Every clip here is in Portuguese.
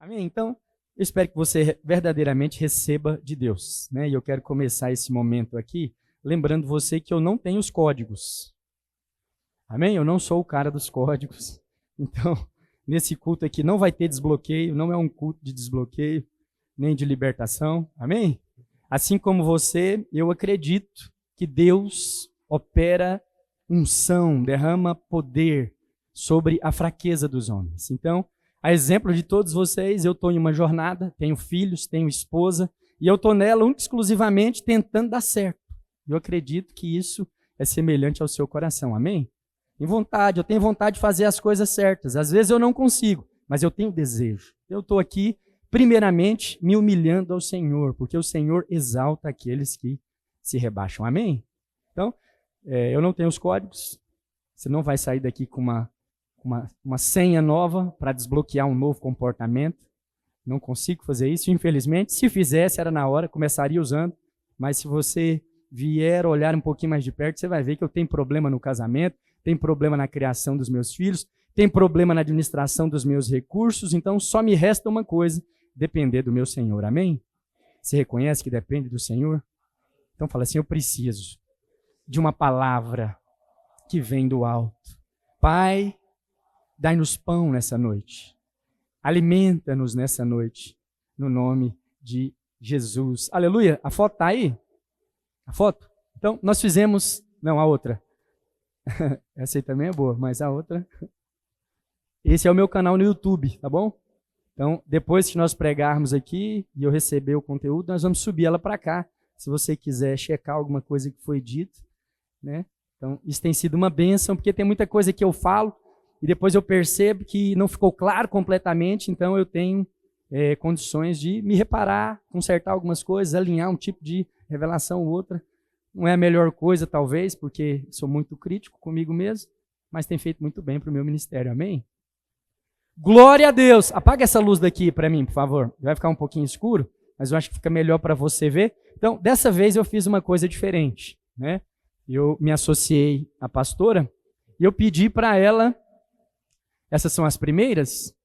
Amém? Então, eu espero que você verdadeiramente receba de Deus, né? E eu quero começar esse momento aqui lembrando você que eu não tenho os códigos. Amém? Eu não sou o cara dos códigos. Então, nesse culto aqui não vai ter desbloqueio, não é um culto de desbloqueio, nem de libertação. Amém? Assim como você, eu acredito que Deus opera unção, derrama poder sobre a fraqueza dos homens. Então, a exemplo de todos vocês, eu estou em uma jornada, tenho filhos, tenho esposa, e eu estou nela única e exclusivamente tentando dar certo. Eu acredito que isso é semelhante ao seu coração, amém? Eu tenho vontade de fazer as coisas certas. Às vezes eu não consigo, mas eu tenho desejo. Eu estou aqui, primeiramente, me humilhando ao Senhor, porque o Senhor exalta aqueles que se rebaixam, amém? Então, eu não tenho os códigos, você não vai sair daqui com uma senha nova para desbloquear um novo comportamento. Não consigo fazer isso, infelizmente. Se fizesse, era na hora, começaria usando. Mas se você vier olhar um pouquinho mais de perto, você vai ver que eu tenho problema no casamento, tenho problema na criação dos meus filhos, tenho problema na administração dos meus recursos. Então, só me resta uma coisa, depender do meu Senhor. Amém? Você reconhece que depende do Senhor? Então, fala assim, eu preciso de uma palavra que vem do alto. Pai, dai-nos pão nessa noite. Alimenta-nos nessa noite, no nome de Jesus. Aleluia. A foto está aí? A foto? Então, nós fizemos... Não, a outra. Essa aí também é boa, mas a outra... Esse é o meu canal no YouTube, tá bom? Então, depois que nós pregarmos aqui e eu receber o conteúdo, nós vamos subir ela para cá. Se você quiser checar alguma coisa que foi dita, né? Então, isso tem sido uma bênção, porque tem muita coisa que eu falo e depois eu percebo que não ficou claro completamente, então eu tenho condições de me reparar, consertar algumas coisas, alinhar um tipo de revelação ou outra. Não é a melhor coisa, talvez, porque sou muito crítico comigo mesmo, mas tem feito muito bem para o meu ministério, amém? Glória a Deus! Apaga essa luz daqui para mim, por favor. Vai ficar um pouquinho escuro, mas eu acho que fica melhor para você ver. Então, dessa vez eu fiz uma coisa diferente, né? Eu me associei à pastora e eu pedi para ela, essas são as primeiras,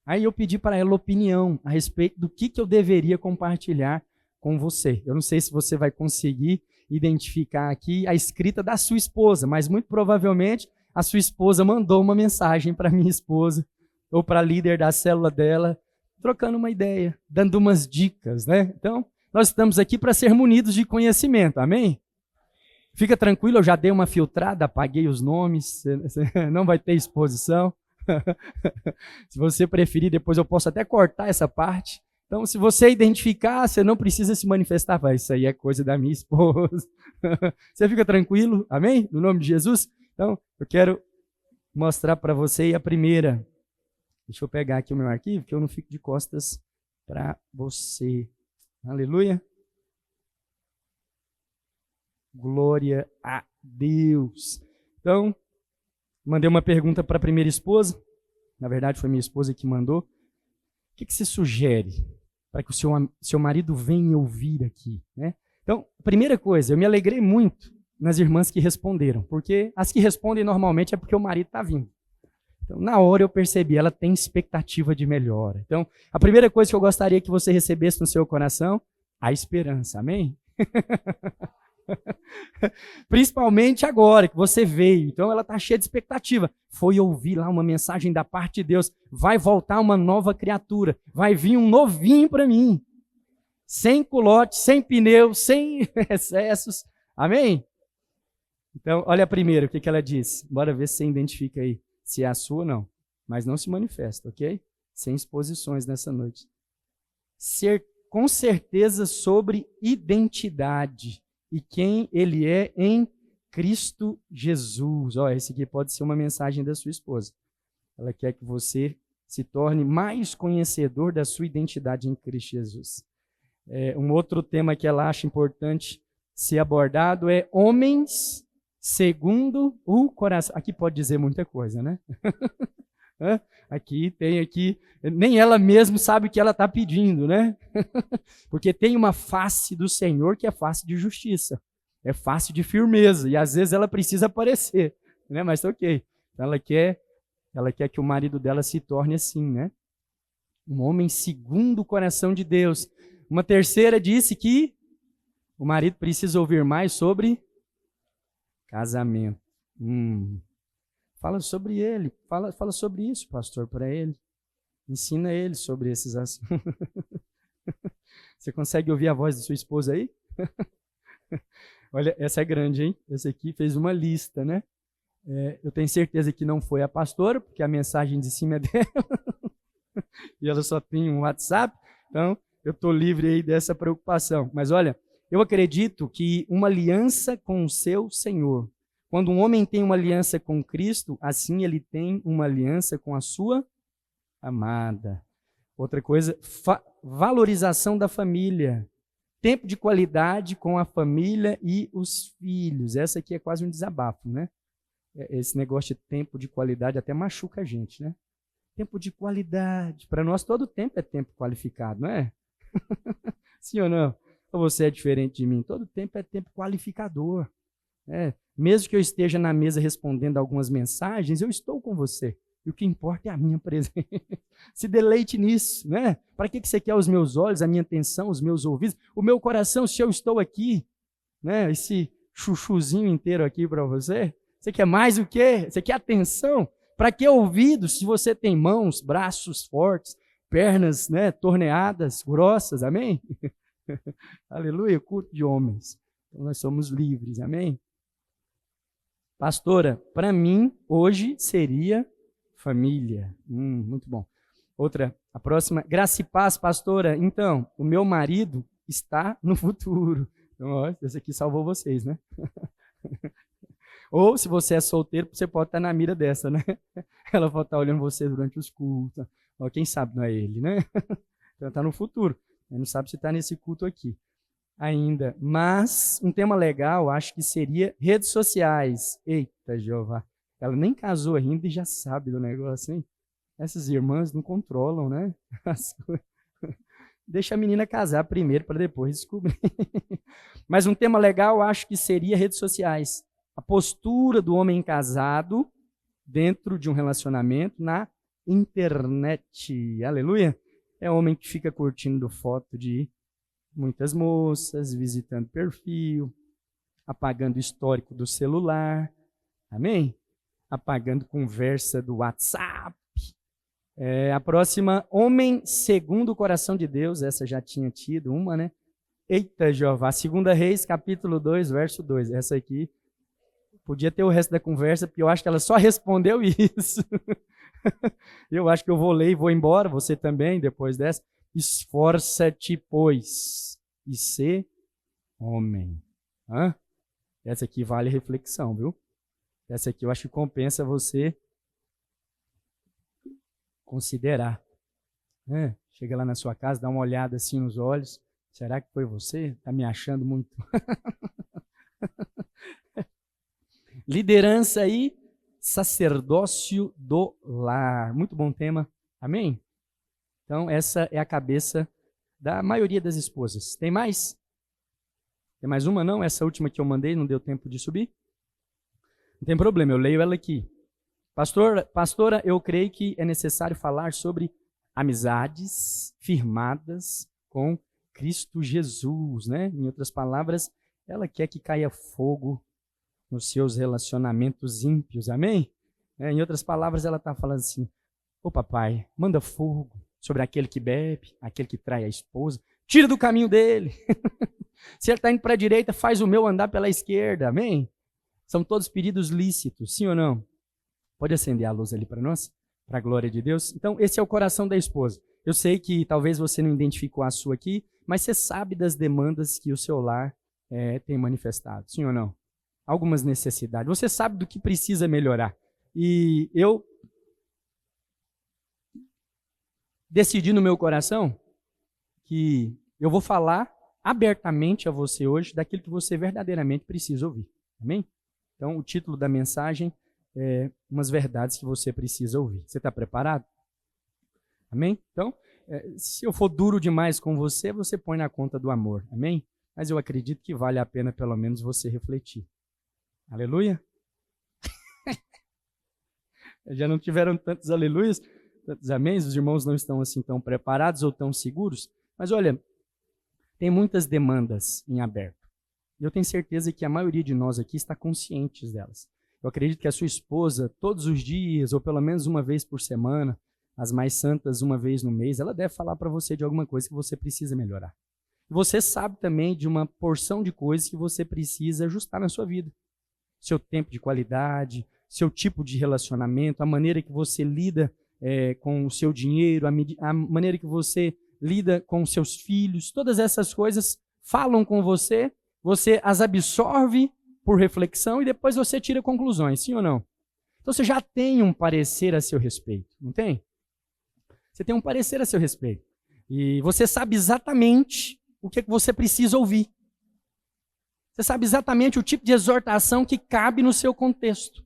aí eu pedi para ela opinião a respeito do que eu deveria compartilhar com você. Eu não sei se você vai conseguir identificar aqui a escrita da sua esposa, mas muito provavelmente a sua esposa mandou uma mensagem para minha esposa ou para a líder da célula dela, trocando uma ideia, dando umas dicas, né? Então, nós estamos aqui para ser munidos de conhecimento, amém? Fica tranquilo, eu já dei uma filtrada, apaguei os nomes, não vai ter exposição. Se você preferir, depois eu posso até cortar essa parte. Então, se você identificar, você não precisa se manifestar. Vai, isso aí é coisa da minha esposa. Você fica tranquilo, amém? No nome de Jesus? Então, eu quero mostrar para você a primeira. Deixa eu pegar aqui o meu arquivo, que eu não fico de costas para você. Aleluia. Glória a Deus. Então, mandei uma pergunta para a primeira esposa. Na verdade, foi minha esposa que mandou. O que você sugere para que o seu marido venha ouvir aqui, né? Então, primeira coisa, eu me alegrei muito nas irmãs que responderam, porque as que respondem normalmente é porque o marido está vindo. Então, na hora eu percebi, ela tem expectativa de melhora. Então, a primeira coisa que eu gostaria que você recebesse no seu coração, a esperança, amém? Principalmente agora que você veio, então ela está cheia de expectativa. Foi ouvir lá uma mensagem da parte de Deus, vai voltar uma nova criatura, vai vir um novinho para mim, sem culote, sem pneu, sem excessos, amém? Então, olha a primeira, o que ela diz? Bora ver se você identifica aí, se é a sua ou não, mas não se manifesta, ok? Sem exposições nessa noite. Ser com certeza sobre identidade e quem ele é em Cristo Jesus. Ó, esse aqui pode ser uma mensagem da sua esposa. Ela quer que você se torne mais conhecedor da sua identidade em Cristo Jesus. Um outro tema que ela acha importante ser abordado é homens segundo o coração. Aqui pode dizer muita coisa, né? Aqui, nem ela mesma sabe o que ela está pedindo, né? Porque tem uma face do Senhor que é face de justiça, é face de firmeza, e às vezes ela precisa aparecer, né? Mas ok, ela quer que o marido dela se torne assim, né? Um homem segundo o coração de Deus. Uma terceira disse que o marido precisa ouvir mais sobre casamento. Fala sobre ele. Fala sobre isso, pastor, para ele. Ensina ele sobre esses assuntos. Você consegue ouvir a voz da sua esposa aí? Olha, essa é grande, hein? Essa aqui fez uma lista, né? Eu tenho certeza que não foi a pastora, porque a mensagem de cima é dela. E ela só tem um WhatsApp. Então, eu estou livre aí dessa preocupação. Mas olha, eu acredito que uma aliança com o seu Senhor. Quando um homem tem uma aliança com Cristo, assim ele tem uma aliança com a sua amada. Outra coisa, valorização da família. Tempo de qualidade com a família e os filhos. Essa aqui é quase um desabafo, né? Esse negócio de tempo de qualidade até machuca a gente, né? Tempo de qualidade. Para nós, todo tempo é tempo qualificado, não é? Sim ou não? Ou você é diferente de mim? Todo tempo é tempo qualificador. Mesmo que eu esteja na mesa respondendo algumas mensagens, eu estou com você. E o que importa é a minha presença. Se deleite nisso, né? Para que você quer os meus olhos, a minha atenção, os meus ouvidos, o meu coração, se eu estou aqui, né? Esse chuchuzinho inteiro aqui para você? Você quer mais o quê? Você quer atenção? Para que ouvidos se você tem mãos, braços fortes, pernas, né, torneadas, grossas, amém? Aleluia, culto de homens. Então nós somos livres, amém? Pastora, para mim, hoje seria família. Muito bom. A próxima. Graça e paz, pastora. Então, o meu marido está no futuro. Então, ó, esse aqui salvou vocês, né? Ou, se você é solteiro, você pode estar na mira dessa, né? Ela pode estar olhando você durante os cultos. Ó, quem sabe não é ele, né? Então, está no futuro. Ele não sabe se está nesse culto aqui ainda. Mas, um tema legal, acho que seria redes sociais. Eita, Jeová. Ela nem casou ainda e já sabe do negócio, hein? Essas irmãs não controlam, né? Deixa a menina casar primeiro para depois descobrir. Mas um tema legal, acho que seria redes sociais. A postura do homem casado dentro de um relacionamento na internet. Aleluia! É homem que fica curtindo foto de muitas moças, visitando perfil, apagando o histórico do celular. Amém? Apagando conversa do WhatsApp. A próxima, homem segundo o coração de Deus. Essa já tinha tido uma, né? Eita, Jeová. 2 Reis, capítulo 2, verso 2. Essa aqui, podia ter o resto da conversa, porque eu acho que ela só respondeu isso. Eu acho que eu vou ler e vou embora, você também, depois dessa. Esforça-te, pois, e sê homem. Essa aqui vale reflexão, viu? Essa aqui eu acho que compensa você considerar. Chega lá na sua casa, dá uma olhada assim nos olhos. Será que foi você? Está me achando muito. Liderança e sacerdócio do lar. Muito bom tema. Amém? Então, essa é a cabeça da maioria das esposas. Tem mais? Tem mais uma, não? Essa última que eu mandei, não deu tempo de subir? Não tem problema, eu leio ela aqui. Pastora, eu creio que é necessário falar sobre amizades firmadas com Cristo Jesus, né? Em outras palavras, ela quer que caia fogo nos seus relacionamentos ímpios, amém? Em outras palavras, ela está falando assim, ô papai, manda fogo sobre aquele que bebe, aquele que trai a esposa, tira do caminho dele. Se ele está indo para a direita, faz o meu andar pela esquerda, amém? São todos pedidos lícitos, sim ou não? Pode acender a luz ali para nós, para a glória de Deus. Então, esse é o coração da esposa. Eu sei que talvez você não identificou a sua aqui, mas você sabe das demandas que o seu lar tem manifestado, sim ou não? Algumas necessidades. Você sabe do que precisa melhorar. E eu decidi no meu coração que eu vou falar abertamente a você hoje daquilo que você verdadeiramente precisa ouvir. Amém? Então, o título da mensagem é umas verdades que você precisa ouvir. Você está preparado? Amém? Então, se eu for duro demais com você, você põe na conta do amor. Amém? Mas eu acredito que vale a pena pelo menos você refletir. Aleluia? Já não tiveram tantos aleluias? Amém? Os irmãos não estão assim tão preparados ou tão seguros. Mas olha, tem muitas demandas em aberto. E eu tenho certeza que a maioria de nós aqui está conscientes delas. Eu acredito que a sua esposa, todos os dias, ou pelo menos uma vez por semana, as mais santas uma vez no mês, ela deve falar para você de alguma coisa que você precisa melhorar. Você sabe também de uma porção de coisas que você precisa ajustar na sua vida. Seu tempo de qualidade, seu tipo de relacionamento, a maneira que você lida com o seu dinheiro, a maneira que você lida com os seus filhos, todas essas coisas falam com você, você as absorve por reflexão e depois você tira conclusões, sim ou não? Então você já tem um parecer a seu respeito, não tem? Você tem um parecer a seu respeito. E você sabe exatamente o que você precisa ouvir. Você sabe exatamente o tipo de exortação que cabe no seu contexto.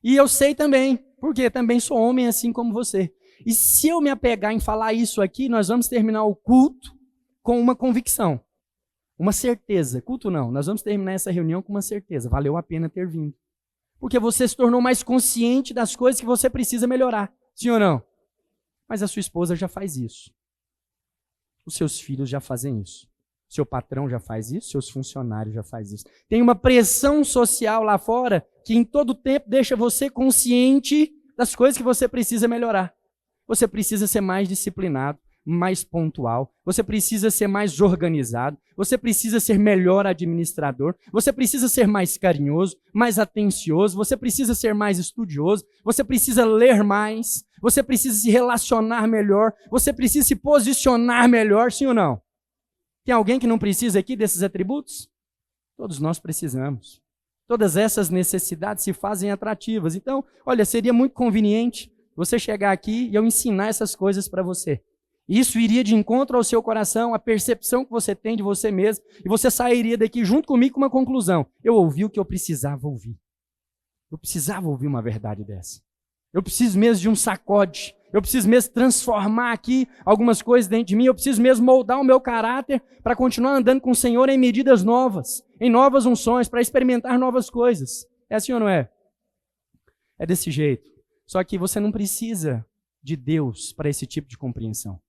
E eu sei também, porque também sou homem assim como você. E se eu me apegar em falar isso aqui, nós vamos terminar o culto com uma convicção, uma certeza. Culto não, nós vamos terminar essa reunião com uma certeza. Valeu a pena ter vindo. Porque você se tornou mais consciente das coisas que você precisa melhorar. Sim ou não? Mas a sua esposa já faz isso. Os seus filhos já fazem isso. Seu patrão já faz isso, seus funcionários já fazem isso. Tem uma pressão social lá fora que em todo tempo deixa você consciente das coisas que você precisa melhorar. Você precisa ser mais disciplinado, mais pontual, você precisa ser mais organizado, você precisa ser melhor administrador, você precisa ser mais carinhoso, mais atencioso, você precisa ser mais estudioso, você precisa ler mais, você precisa se relacionar melhor, você precisa se posicionar melhor, sim ou não? Tem alguém que não precisa aqui desses atributos? Todos nós precisamos. Todas essas necessidades se fazem atrativas. Então, olha, seria muito conveniente você chegar aqui e eu ensinar essas coisas para você. Isso iria de encontro ao seu coração, a percepção que você tem de você mesmo, e você sairia daqui junto comigo com uma conclusão. Eu ouvi o que eu precisava ouvir. Eu precisava ouvir uma verdade dessa. Eu preciso mesmo de um sacode. Eu preciso mesmo transformar aqui algumas coisas dentro de mim. Eu preciso mesmo moldar o meu caráter para continuar andando com o Senhor em medidas novas, em novas unções, para experimentar novas coisas. É assim ou não é? É desse jeito. Só que você não precisa de Deus para esse tipo de compreensão.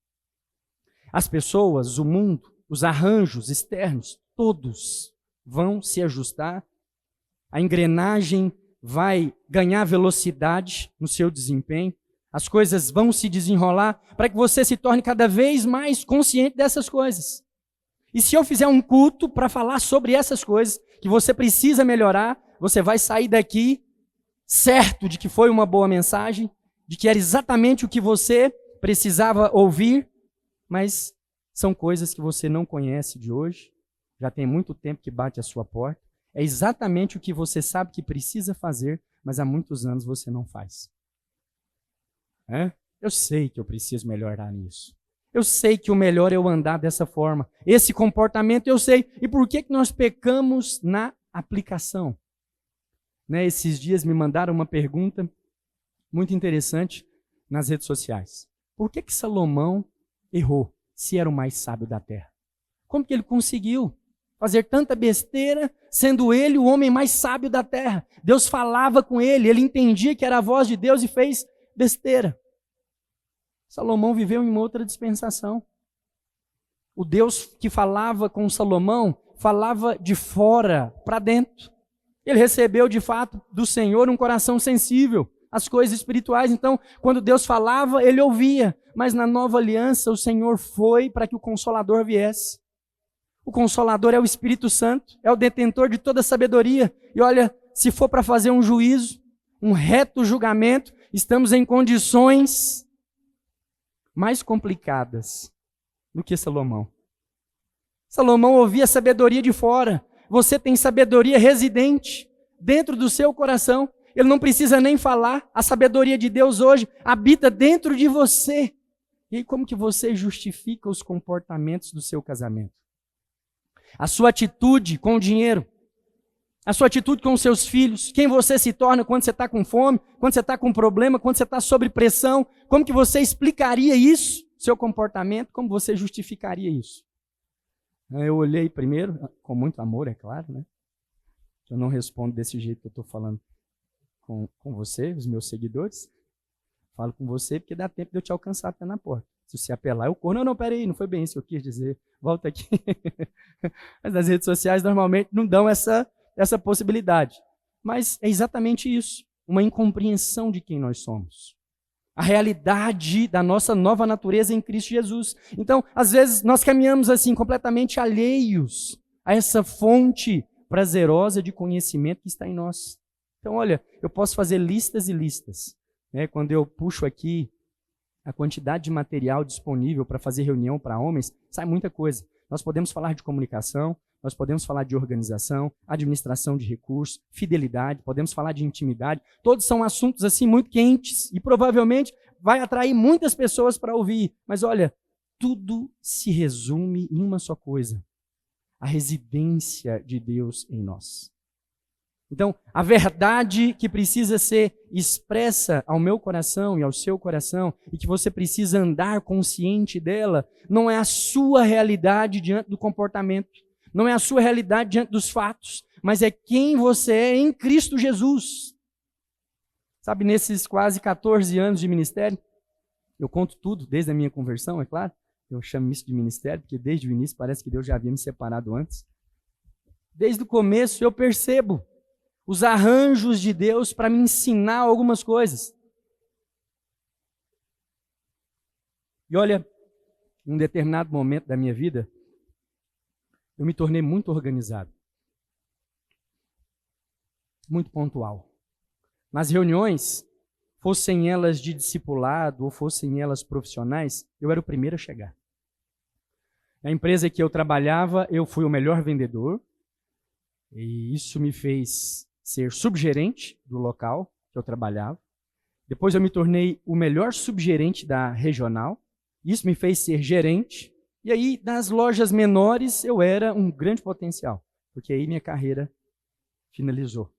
As pessoas, o mundo, os arranjos externos, todos vão se ajustar. A engrenagem vai ganhar velocidade no seu desempenho. As coisas vão se desenrolar para que você se torne cada vez mais consciente dessas coisas. E se eu fizer um culto para falar sobre essas coisas que você precisa melhorar, você vai sair daqui certo de que foi uma boa mensagem, de que era exatamente o que você precisava ouvir, mas são coisas que você não conhece de hoje, já tem muito tempo que bate à sua porta, é exatamente o que você sabe que precisa fazer, mas há muitos anos você não faz. Eu sei que eu preciso melhorar nisso. Eu sei que o melhor é eu andar dessa forma. Esse comportamento eu sei. E por que nós pecamos na aplicação? Esses dias me mandaram uma pergunta muito interessante nas redes sociais. Por que Salomão errou, se era o mais sábio da terra? Como que ele conseguiu fazer tanta besteira, sendo ele o homem mais sábio da terra? Deus falava com ele, ele entendia que era a voz de Deus e fez besteira. Salomão viveu em uma outra dispensação. O Deus que falava com Salomão, falava de fora para dentro. Ele recebeu de fato do Senhor um coração sensível às coisas espirituais. Então, quando Deus falava, ele ouvia. Mas na nova aliança, o Senhor foi para que o Consolador viesse. O Consolador é o Espírito Santo, é o detentor de toda sabedoria. E olha, se for para fazer um juízo, um reto julgamento, estamos em condições mais complicadas do que Salomão. Salomão ouvia a sabedoria de fora. Você tem sabedoria residente dentro do seu coração. Ele não precisa nem falar. A sabedoria de Deus hoje habita dentro de você. E aí, como que você justifica os comportamentos do seu casamento? A sua atitude com o dinheiro, a sua atitude com os seus filhos, quem você se torna quando você está com fome, quando você está com problema, quando você está sob pressão, como que você explicaria isso, seu comportamento, como você justificaria isso? Eu olhei primeiro, com muito amor, é claro, né? Eu não respondo desse jeito que eu estou falando com você, os meus seguidores. Falo com você porque dá tempo de eu te alcançar até na porta. Se você apelar, eu corro. Não, peraí, não foi bem isso que eu quis dizer. Volta aqui. Mas as redes sociais normalmente não dão essa possibilidade. Mas é exatamente isso. Uma incompreensão de quem nós somos. A realidade da nossa nova natureza em Cristo Jesus. Então, às vezes, nós caminhamos assim, completamente alheios a essa fonte prazerosa de conhecimento que está em nós. Então, olha, eu posso fazer listas e listas. Quando eu puxo aqui a quantidade de material disponível para fazer reunião para homens, sai muita coisa. Nós podemos falar de comunicação, nós podemos falar de organização, administração de recursos, fidelidade, podemos falar de intimidade. Todos são assuntos assim muito quentes e provavelmente vai atrair muitas pessoas para ouvir. Mas olha, tudo se resume em uma só coisa: a residência de Deus em nós. Então, a verdade que precisa ser expressa ao meu coração e ao seu coração, e que você precisa andar consciente dela, não é a sua realidade diante do comportamento, não é a sua realidade diante dos fatos, mas é quem você é em Cristo Jesus. Sabe, nesses quase 14 anos de ministério, eu conto tudo, desde a minha conversão, é claro, eu chamo isso de ministério, porque desde o início parece que Deus já havia me separado antes. Desde o começo eu percebo os arranjos de Deus para me ensinar algumas coisas. E olha, em um determinado momento da minha vida, eu me tornei muito organizado. Muito pontual. Nas reuniões, fossem elas de discipulado ou fossem elas profissionais, eu era o primeiro a chegar. Na empresa que eu trabalhava, eu fui o melhor vendedor, e isso me fez ser subgerente do local que eu trabalhava. Depois eu me tornei o melhor subgerente da regional. Isso me fez ser gerente. E aí, nas lojas menores, eu era um grande potencial, porque aí minha carreira finalizou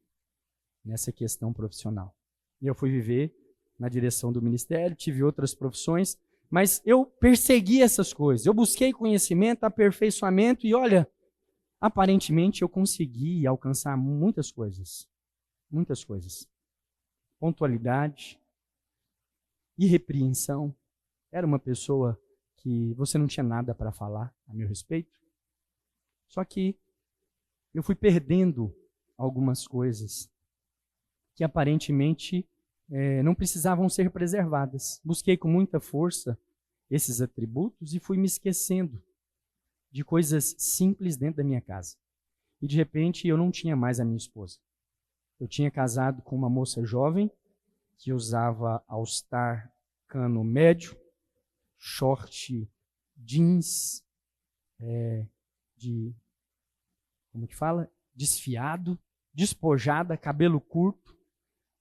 nessa questão profissional. E eu fui viver na direção do ministério, tive outras profissões, mas eu persegui essas coisas. Eu busquei conhecimento, aperfeiçoamento e olha, aparentemente eu consegui alcançar muitas coisas. Muitas coisas. Pontualidade, irrepreensão. Era uma pessoa que você não tinha nada para falar a meu respeito. Só que eu fui perdendo algumas coisas que aparentemente não precisavam ser preservadas. Busquei com muita força esses atributos e fui me esquecendo de coisas simples dentro da minha casa. E de repente eu não tinha mais a minha esposa. Eu tinha casado com uma moça jovem que usava all-star cano médio, short jeans desfiado, despojada, cabelo curto,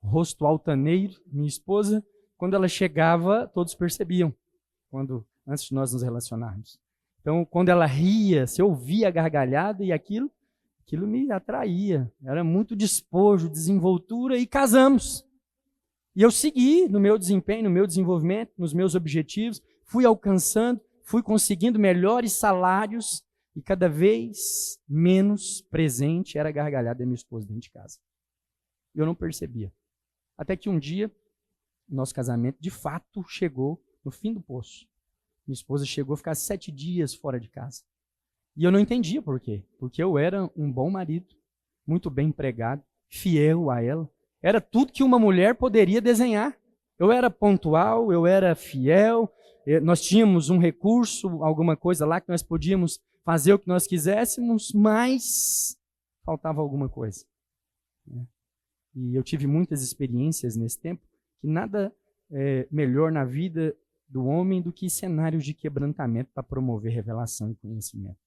rosto altaneiro. Minha esposa, quando ela chegava, todos percebiam, antes de nós nos relacionarmos. Então, quando ela ria, se eu ouvia a gargalhada e aquilo me atraía. Era muito despojo, desenvoltura e casamos. E eu segui no meu desempenho, no meu desenvolvimento, nos meus objetivos, fui alcançando, fui conseguindo melhores salários e cada vez menos presente era a gargalhada da minha esposa dentro de casa. Eu não percebia. Até que um dia, nosso casamento de fato chegou no fim do poço. Minha esposa chegou a ficar 7 dias fora de casa. E eu não entendia por quê. Porque eu era um bom marido, muito bem empregado, fiel a ela. Era tudo que uma mulher poderia desenhar. Eu era pontual, eu era fiel, nós tínhamos um recurso, alguma coisa lá que nós podíamos fazer o que nós quiséssemos, mas faltava alguma coisa. E eu tive muitas experiências nesse tempo, que nada é melhor na vida do homem do que cenários de quebrantamento para promover revelação e conhecimento.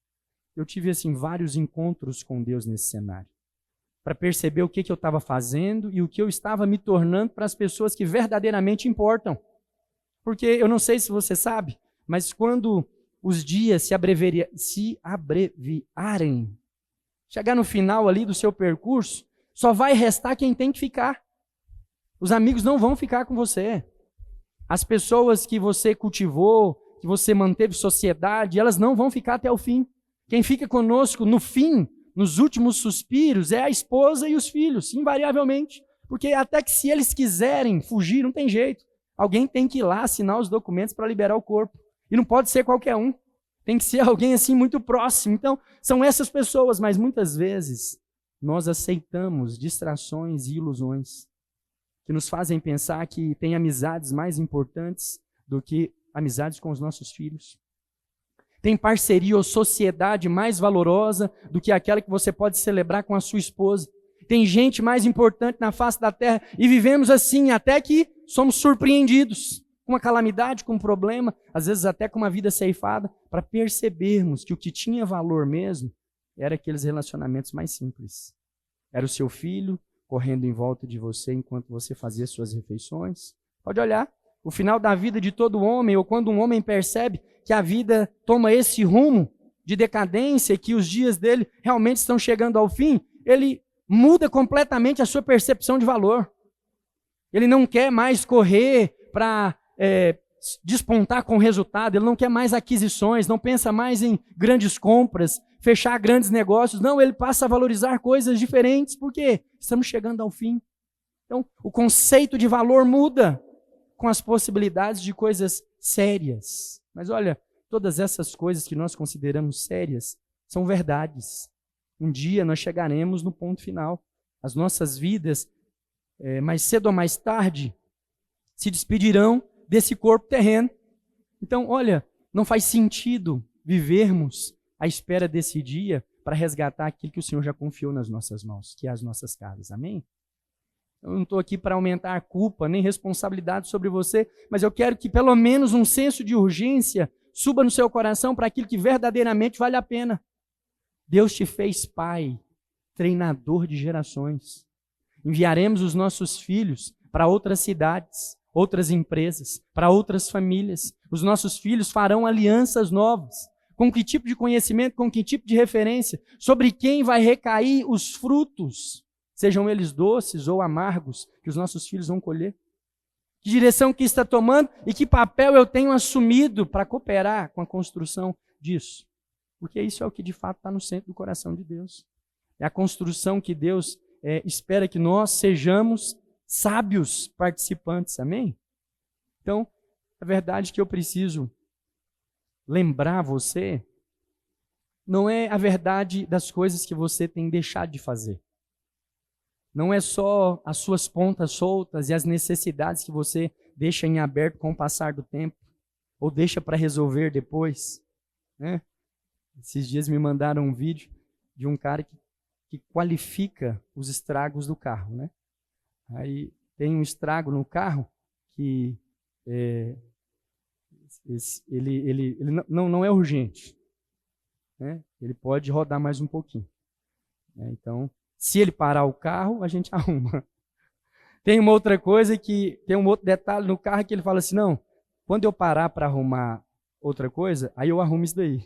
Eu tive assim vários encontros com Deus nesse cenário, para perceber o que eu estava fazendo e o que eu estava me tornando para as pessoas que verdadeiramente importam. Porque eu não sei se você sabe, mas quando os dias se abreviarem, chegar no final ali do seu percurso, só vai restar quem tem que ficar. Os amigos não vão ficar com você. As pessoas que você cultivou, que você manteve sociedade, elas não vão ficar até o fim. Quem fica conosco no fim, nos últimos suspiros, é a esposa e os filhos, invariavelmente. Porque até que se eles quiserem fugir, não tem jeito. Alguém tem que ir lá assinar os documentos para liberar o corpo. E não pode ser qualquer um. Tem que ser alguém assim muito próximo. Então, são essas pessoas, mas muitas vezes nós aceitamos distrações e ilusões que nos fazem pensar que tem amizades mais importantes do que amizades com os nossos filhos. Tem parceria ou sociedade mais valorosa do que aquela que você pode celebrar com a sua esposa. Tem gente mais importante na face da terra e vivemos assim até que somos surpreendidos com uma calamidade, com um problema, às vezes até com uma vida ceifada, para percebermos que o que tinha valor mesmo era aqueles relacionamentos mais simples. Era o seu filho correndo em volta de você enquanto você fazia suas refeições. Pode olhar, o final da vida de todo homem, ou quando um homem percebe que a vida toma esse rumo de decadência, que os dias dele realmente estão chegando ao fim, ele muda completamente a sua percepção de valor. Ele não quer mais correr para despontar com resultado, ele não quer mais aquisições, não pensa mais em grandes compras, fechar grandes negócios. Não, ele passa a valorizar coisas diferentes, porque estamos chegando ao fim. Então, o conceito de valor muda com as possibilidades de coisas sérias. Mas olha, todas essas coisas que nós consideramos sérias são verdades. Um dia nós chegaremos no ponto final. As nossas vidas, mais cedo ou mais tarde, se despedirão desse corpo terreno. Então, olha, não faz sentido vivermos à espera desse dia para resgatar aquilo que o Senhor já confiou nas nossas mãos, que é as nossas casas. Amém? Eu não estou aqui para aumentar a culpa nem responsabilidade sobre você, mas eu quero que pelo menos um senso de urgência suba no seu coração para aquilo que verdadeiramente vale a pena. Deus te fez pai, treinador de gerações. Enviaremos os nossos filhos para outras cidades, outras empresas, para outras famílias. Os nossos filhos farão alianças novas. Com que tipo de conhecimento, com que tipo de referência? Sobre quem vai recair os frutos, sejam eles doces ou amargos, que os nossos filhos vão colher? Que direção que está tomando e que papel eu tenho assumido para cooperar com a construção disso? Porque isso é o que de fato está no centro do coração de Deus. É a construção que Deus espera que nós sejamos sábios participantes, amém? Então, a verdade que eu preciso lembrar você não é a verdade das coisas que você tem deixado de fazer. Não é só as suas pontas soltas e as necessidades que você deixa em aberto com o passar do tempo, ou deixa para resolver depois, né? Esses dias me mandaram um vídeo de um cara que qualifica os estragos do carro, né? Aí tem um estrago no carro que ele não é urgente, né? Ele pode rodar mais um pouquinho, né? Então, se ele parar o carro, a gente arruma. Tem uma outra coisa tem um outro detalhe no carro que ele fala assim, não, quando eu parar para arrumar outra coisa, aí eu arrumo isso daí.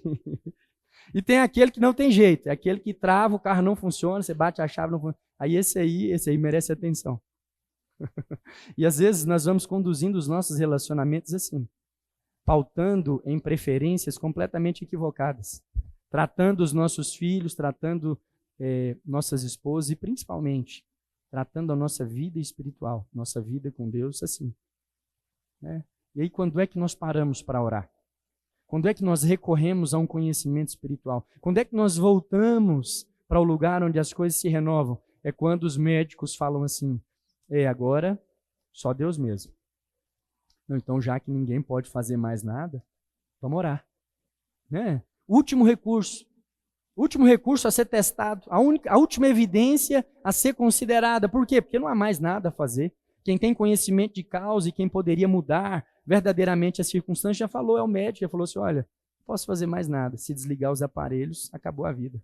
E tem aquele que não tem jeito, é aquele que trava, o carro não funciona, você bate a chave, não funciona. Aí esse aí merece atenção. E às vezes nós vamos conduzindo os nossos relacionamentos assim, pautando em preferências completamente equivocadas, tratando os nossos filhos, tratando nossas esposas e principalmente tratando a nossa vida espiritual, nossa vida com Deus assim, né? E aí quando é que nós paramos para orar? Quando é que nós recorremos a um conhecimento espiritual? Quando é que nós voltamos para o lugar onde as coisas se renovam? É quando os médicos falam assim, agora só Deus mesmo. Não, então, já que ninguém pode fazer mais nada, vamos orar, né? Último recurso a ser testado, a última evidência a ser considerada. Por quê? Porque não há mais nada a fazer. Quem tem conhecimento de causa e quem poderia mudar verdadeiramente as circunstâncias já falou, é o médico, já falou assim, olha, não posso fazer mais nada. Se desligar os aparelhos, acabou a vida.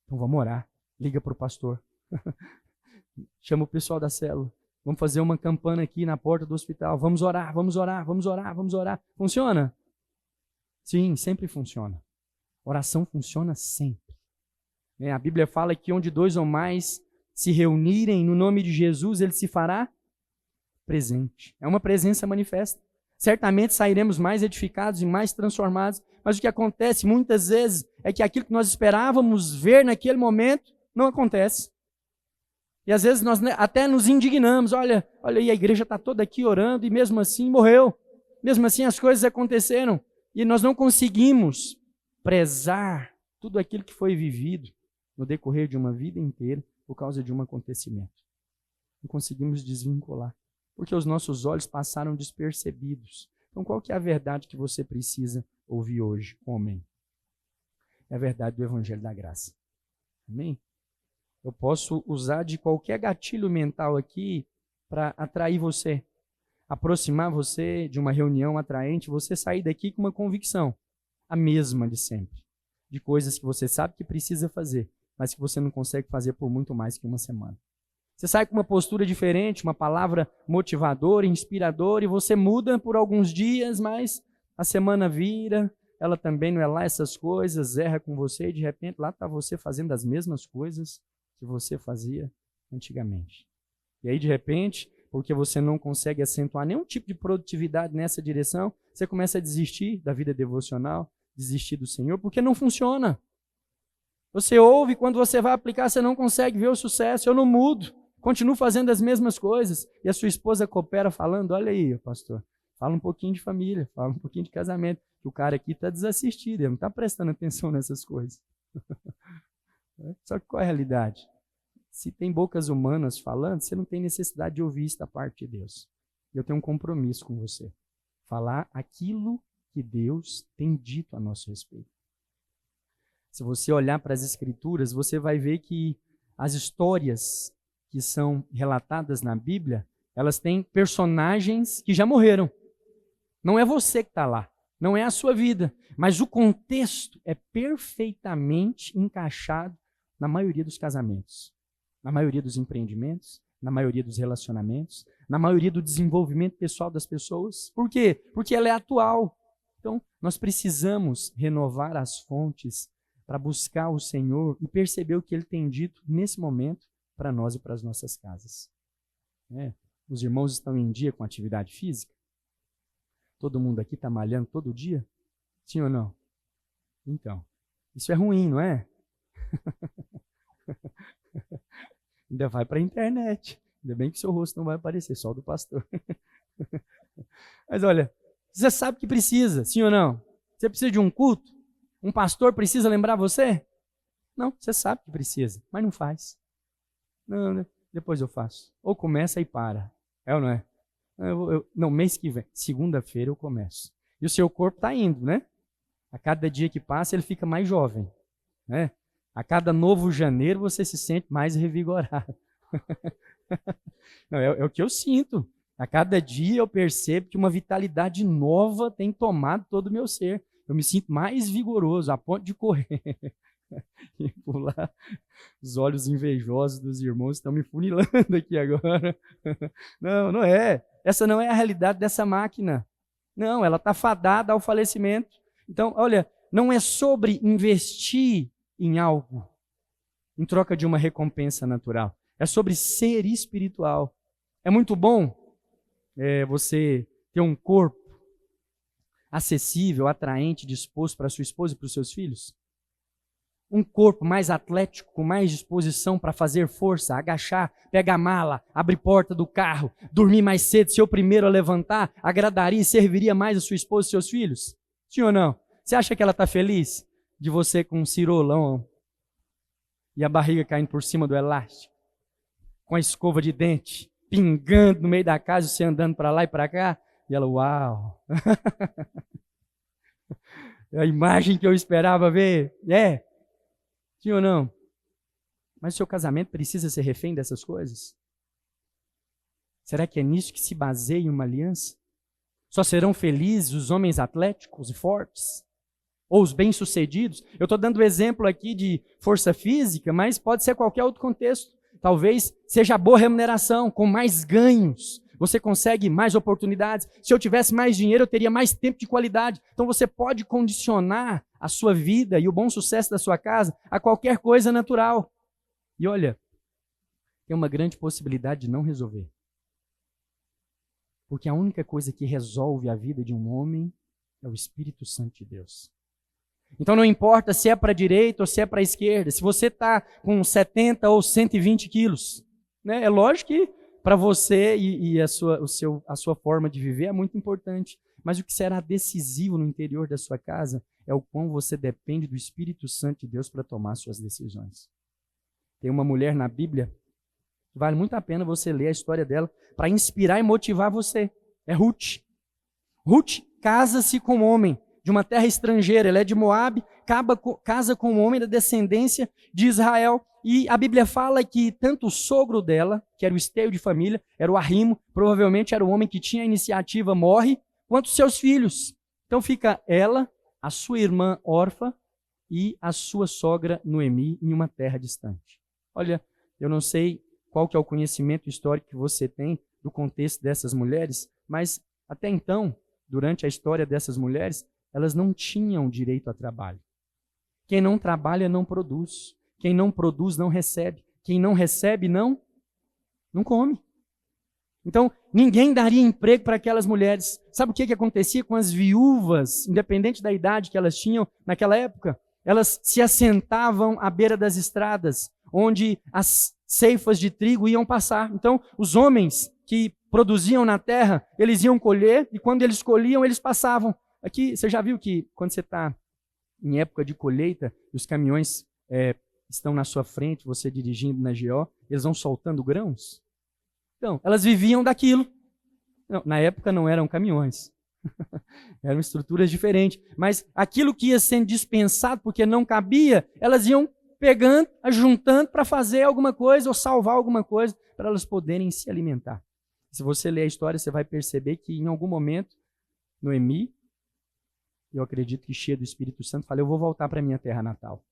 Então vamos orar. Liga para o pastor. Chama o pessoal da célula. Vamos fazer uma campana aqui na porta do hospital. Vamos orar, vamos orar, vamos orar, vamos orar. Funciona? Sim, sempre funciona. Oração funciona sempre. A Bíblia fala que onde 2 ou mais se reunirem no nome de Jesus, ele se fará presente. É uma presença manifesta. Certamente sairemos mais edificados e mais transformados, mas o que acontece muitas vezes é que aquilo que nós esperávamos ver naquele momento não acontece. E às vezes nós até nos indignamos, olha aí, a igreja está toda aqui orando e mesmo assim morreu. Mesmo assim as coisas aconteceram. E nós não conseguimos prezar tudo aquilo que foi vivido no decorrer de uma vida inteira por causa de um acontecimento. Não conseguimos desvincular, porque os nossos olhos passaram despercebidos. Então qual que é a verdade que você precisa ouvir hoje, homem? É a verdade do Evangelho da Graça. Amém? Eu posso usar de qualquer gatilho mental aqui para atrair você, aproximar você de uma reunião atraente, você sair daqui com uma convicção, a mesma de sempre, de coisas que você sabe que precisa fazer, mas que você não consegue fazer por muito mais que uma semana. Você sai com uma postura diferente, uma palavra motivadora, inspiradora, e você muda por alguns dias, mas a semana vira, ela também não é lá essas coisas, erra com você, e de repente lá está você fazendo as mesmas coisas que você fazia antigamente. E aí, de repente, porque você não consegue acentuar nenhum tipo de produtividade nessa direção, você começa a desistir da vida devocional, desistir do Senhor, porque não funciona. Você ouve, quando você vai aplicar, você não consegue ver o sucesso. Eu não mudo, continuo fazendo as mesmas coisas. E a sua esposa coopera falando, olha aí, pastor, fala um pouquinho de família, fala um pouquinho de casamento. O cara aqui está desassistido, ele não está prestando atenção nessas coisas. Só que qual é a realidade? Se tem bocas humanas falando, você não tem necessidade de ouvir isso da parte de Deus. Eu tenho um compromisso com você. Falar aquilo que Deus tem dito a nosso respeito. Se você olhar para as Escrituras, você vai ver que as histórias que são relatadas na Bíblia, elas têm personagens que já morreram. Não é você que está lá, não é a sua vida, mas o contexto é perfeitamente encaixado na maioria dos casamentos, na maioria dos empreendimentos, na maioria dos relacionamentos, na maioria do desenvolvimento pessoal das pessoas. Por quê? Porque ela é atual. Então, nós precisamos renovar as fontes para buscar o Senhor e perceber o que Ele tem dito nesse momento para nós e para as nossas casas. Os irmãos estão em dia com atividade física? Todo mundo aqui está malhando todo dia? Sim ou não? Então, isso é ruim, não é? Ainda vai para a internet. Ainda bem que seu rosto não vai aparecer, só o do pastor. Mas olha, você sabe que precisa, sim ou não? Você precisa de um culto? Um pastor precisa lembrar você? Não, você sabe que precisa, mas não faz. Não, depois eu faço. Ou começa e para. É ou não é? Não, mês que vem, segunda-feira eu começo. E o seu corpo está indo, né? A cada dia que passa ele fica mais jovem, né? A cada novo janeiro você se sente mais revigorado. Não, é o que eu sinto. A cada dia eu percebo que uma vitalidade nova tem tomado todo o meu ser. Eu me sinto mais vigoroso, a ponto de correr. E pular. Os olhos invejosos dos irmãos estão me funilando aqui agora. Não é. Essa não é a realidade dessa máquina. Não, ela está fadada ao falecimento. Então, olha, não é sobre investir em algo em troca de uma recompensa natural. É sobre ser espiritual. É muito bom você ter um corpo acessível, atraente, disposto para sua esposa e para os seus filhos. Um corpo mais atlético, com mais disposição para fazer força, agachar, pegar a mala, abrir porta do carro, dormir mais cedo, ser o primeiro a levantar, agradaria e serviria mais a sua esposa e seus filhos? Sim ou não? Você acha que ela está feliz de você com um cirolão e a barriga caindo por cima do elástico, com a escova de dente, pingando no meio da casa, você andando para lá e para cá? E ela, uau! É a imagem que eu esperava ver. Sim ou não? Mas o seu casamento precisa ser refém dessas coisas? Será que é nisso que se baseia uma aliança? Só serão felizes os homens atléticos e fortes? Ou os bem-sucedidos? Eu estou dando exemplo aqui de força física, mas pode ser qualquer outro contexto. Talvez seja boa remuneração, com mais ganhos. Você consegue mais oportunidades. Se eu tivesse mais dinheiro, eu teria mais tempo de qualidade. Então você pode condicionar a sua vida e o bom sucesso da sua casa a qualquer coisa natural. E olha, tem uma grande possibilidade de não resolver. Porque a única coisa que resolve a vida de um homem é o Espírito Santo de Deus. Então não importa se é para a direita ou se é para a esquerda, se você está com 70 ou 120 quilos, né? É lógico que para você e a sua forma de viver é muito importante, mas o que será decisivo no interior da sua casa é o quão você depende do Espírito Santo de Deus para tomar suas decisões. Tem uma mulher na Bíblia, vale muito a pena você ler a história dela para inspirar e motivar você. É Ruth. Ruth casa-se com um homem de uma terra estrangeira. Ela é de Moabe, casa com um homem da descendência de Israel. E a Bíblia fala que tanto o sogro dela, que era o esteio de família, era o arrimo, provavelmente era o homem que tinha a iniciativa, morre, quanto seus filhos. Então fica ela, a sua irmã órfã e a sua sogra Noemi em uma terra distante. Olha, eu não sei qual que é o conhecimento histórico que você tem do contexto dessas mulheres, mas até então, durante a história dessas mulheres, elas não tinham direito a trabalho. Quem não trabalha não produz. Quem não produz não recebe. Quem não recebe não come. Então, ninguém daria emprego para aquelas mulheres. Sabe o que acontecia com as viúvas, independente da idade que elas tinham naquela época? Elas se assentavam à beira das estradas, onde as ceifas de trigo iam passar. Então, os homens que produziam na terra, eles iam colher, e quando eles colhiam, eles passavam. Aqui, você já viu que quando você está em época de colheita, os caminhões estão na sua frente, você dirigindo na GO, eles vão soltando grãos? Então, elas viviam daquilo. Não, na época não eram caminhões. Eram estruturas diferentes. Mas aquilo que ia sendo dispensado porque não cabia, elas iam pegando, ajuntando para fazer alguma coisa ou salvar alguma coisa para elas poderem se alimentar. Se você ler a história, você vai perceber que em algum momento, Noemi, eu acredito que cheia do Espírito Santo, fala, eu vou voltar para a minha terra natal.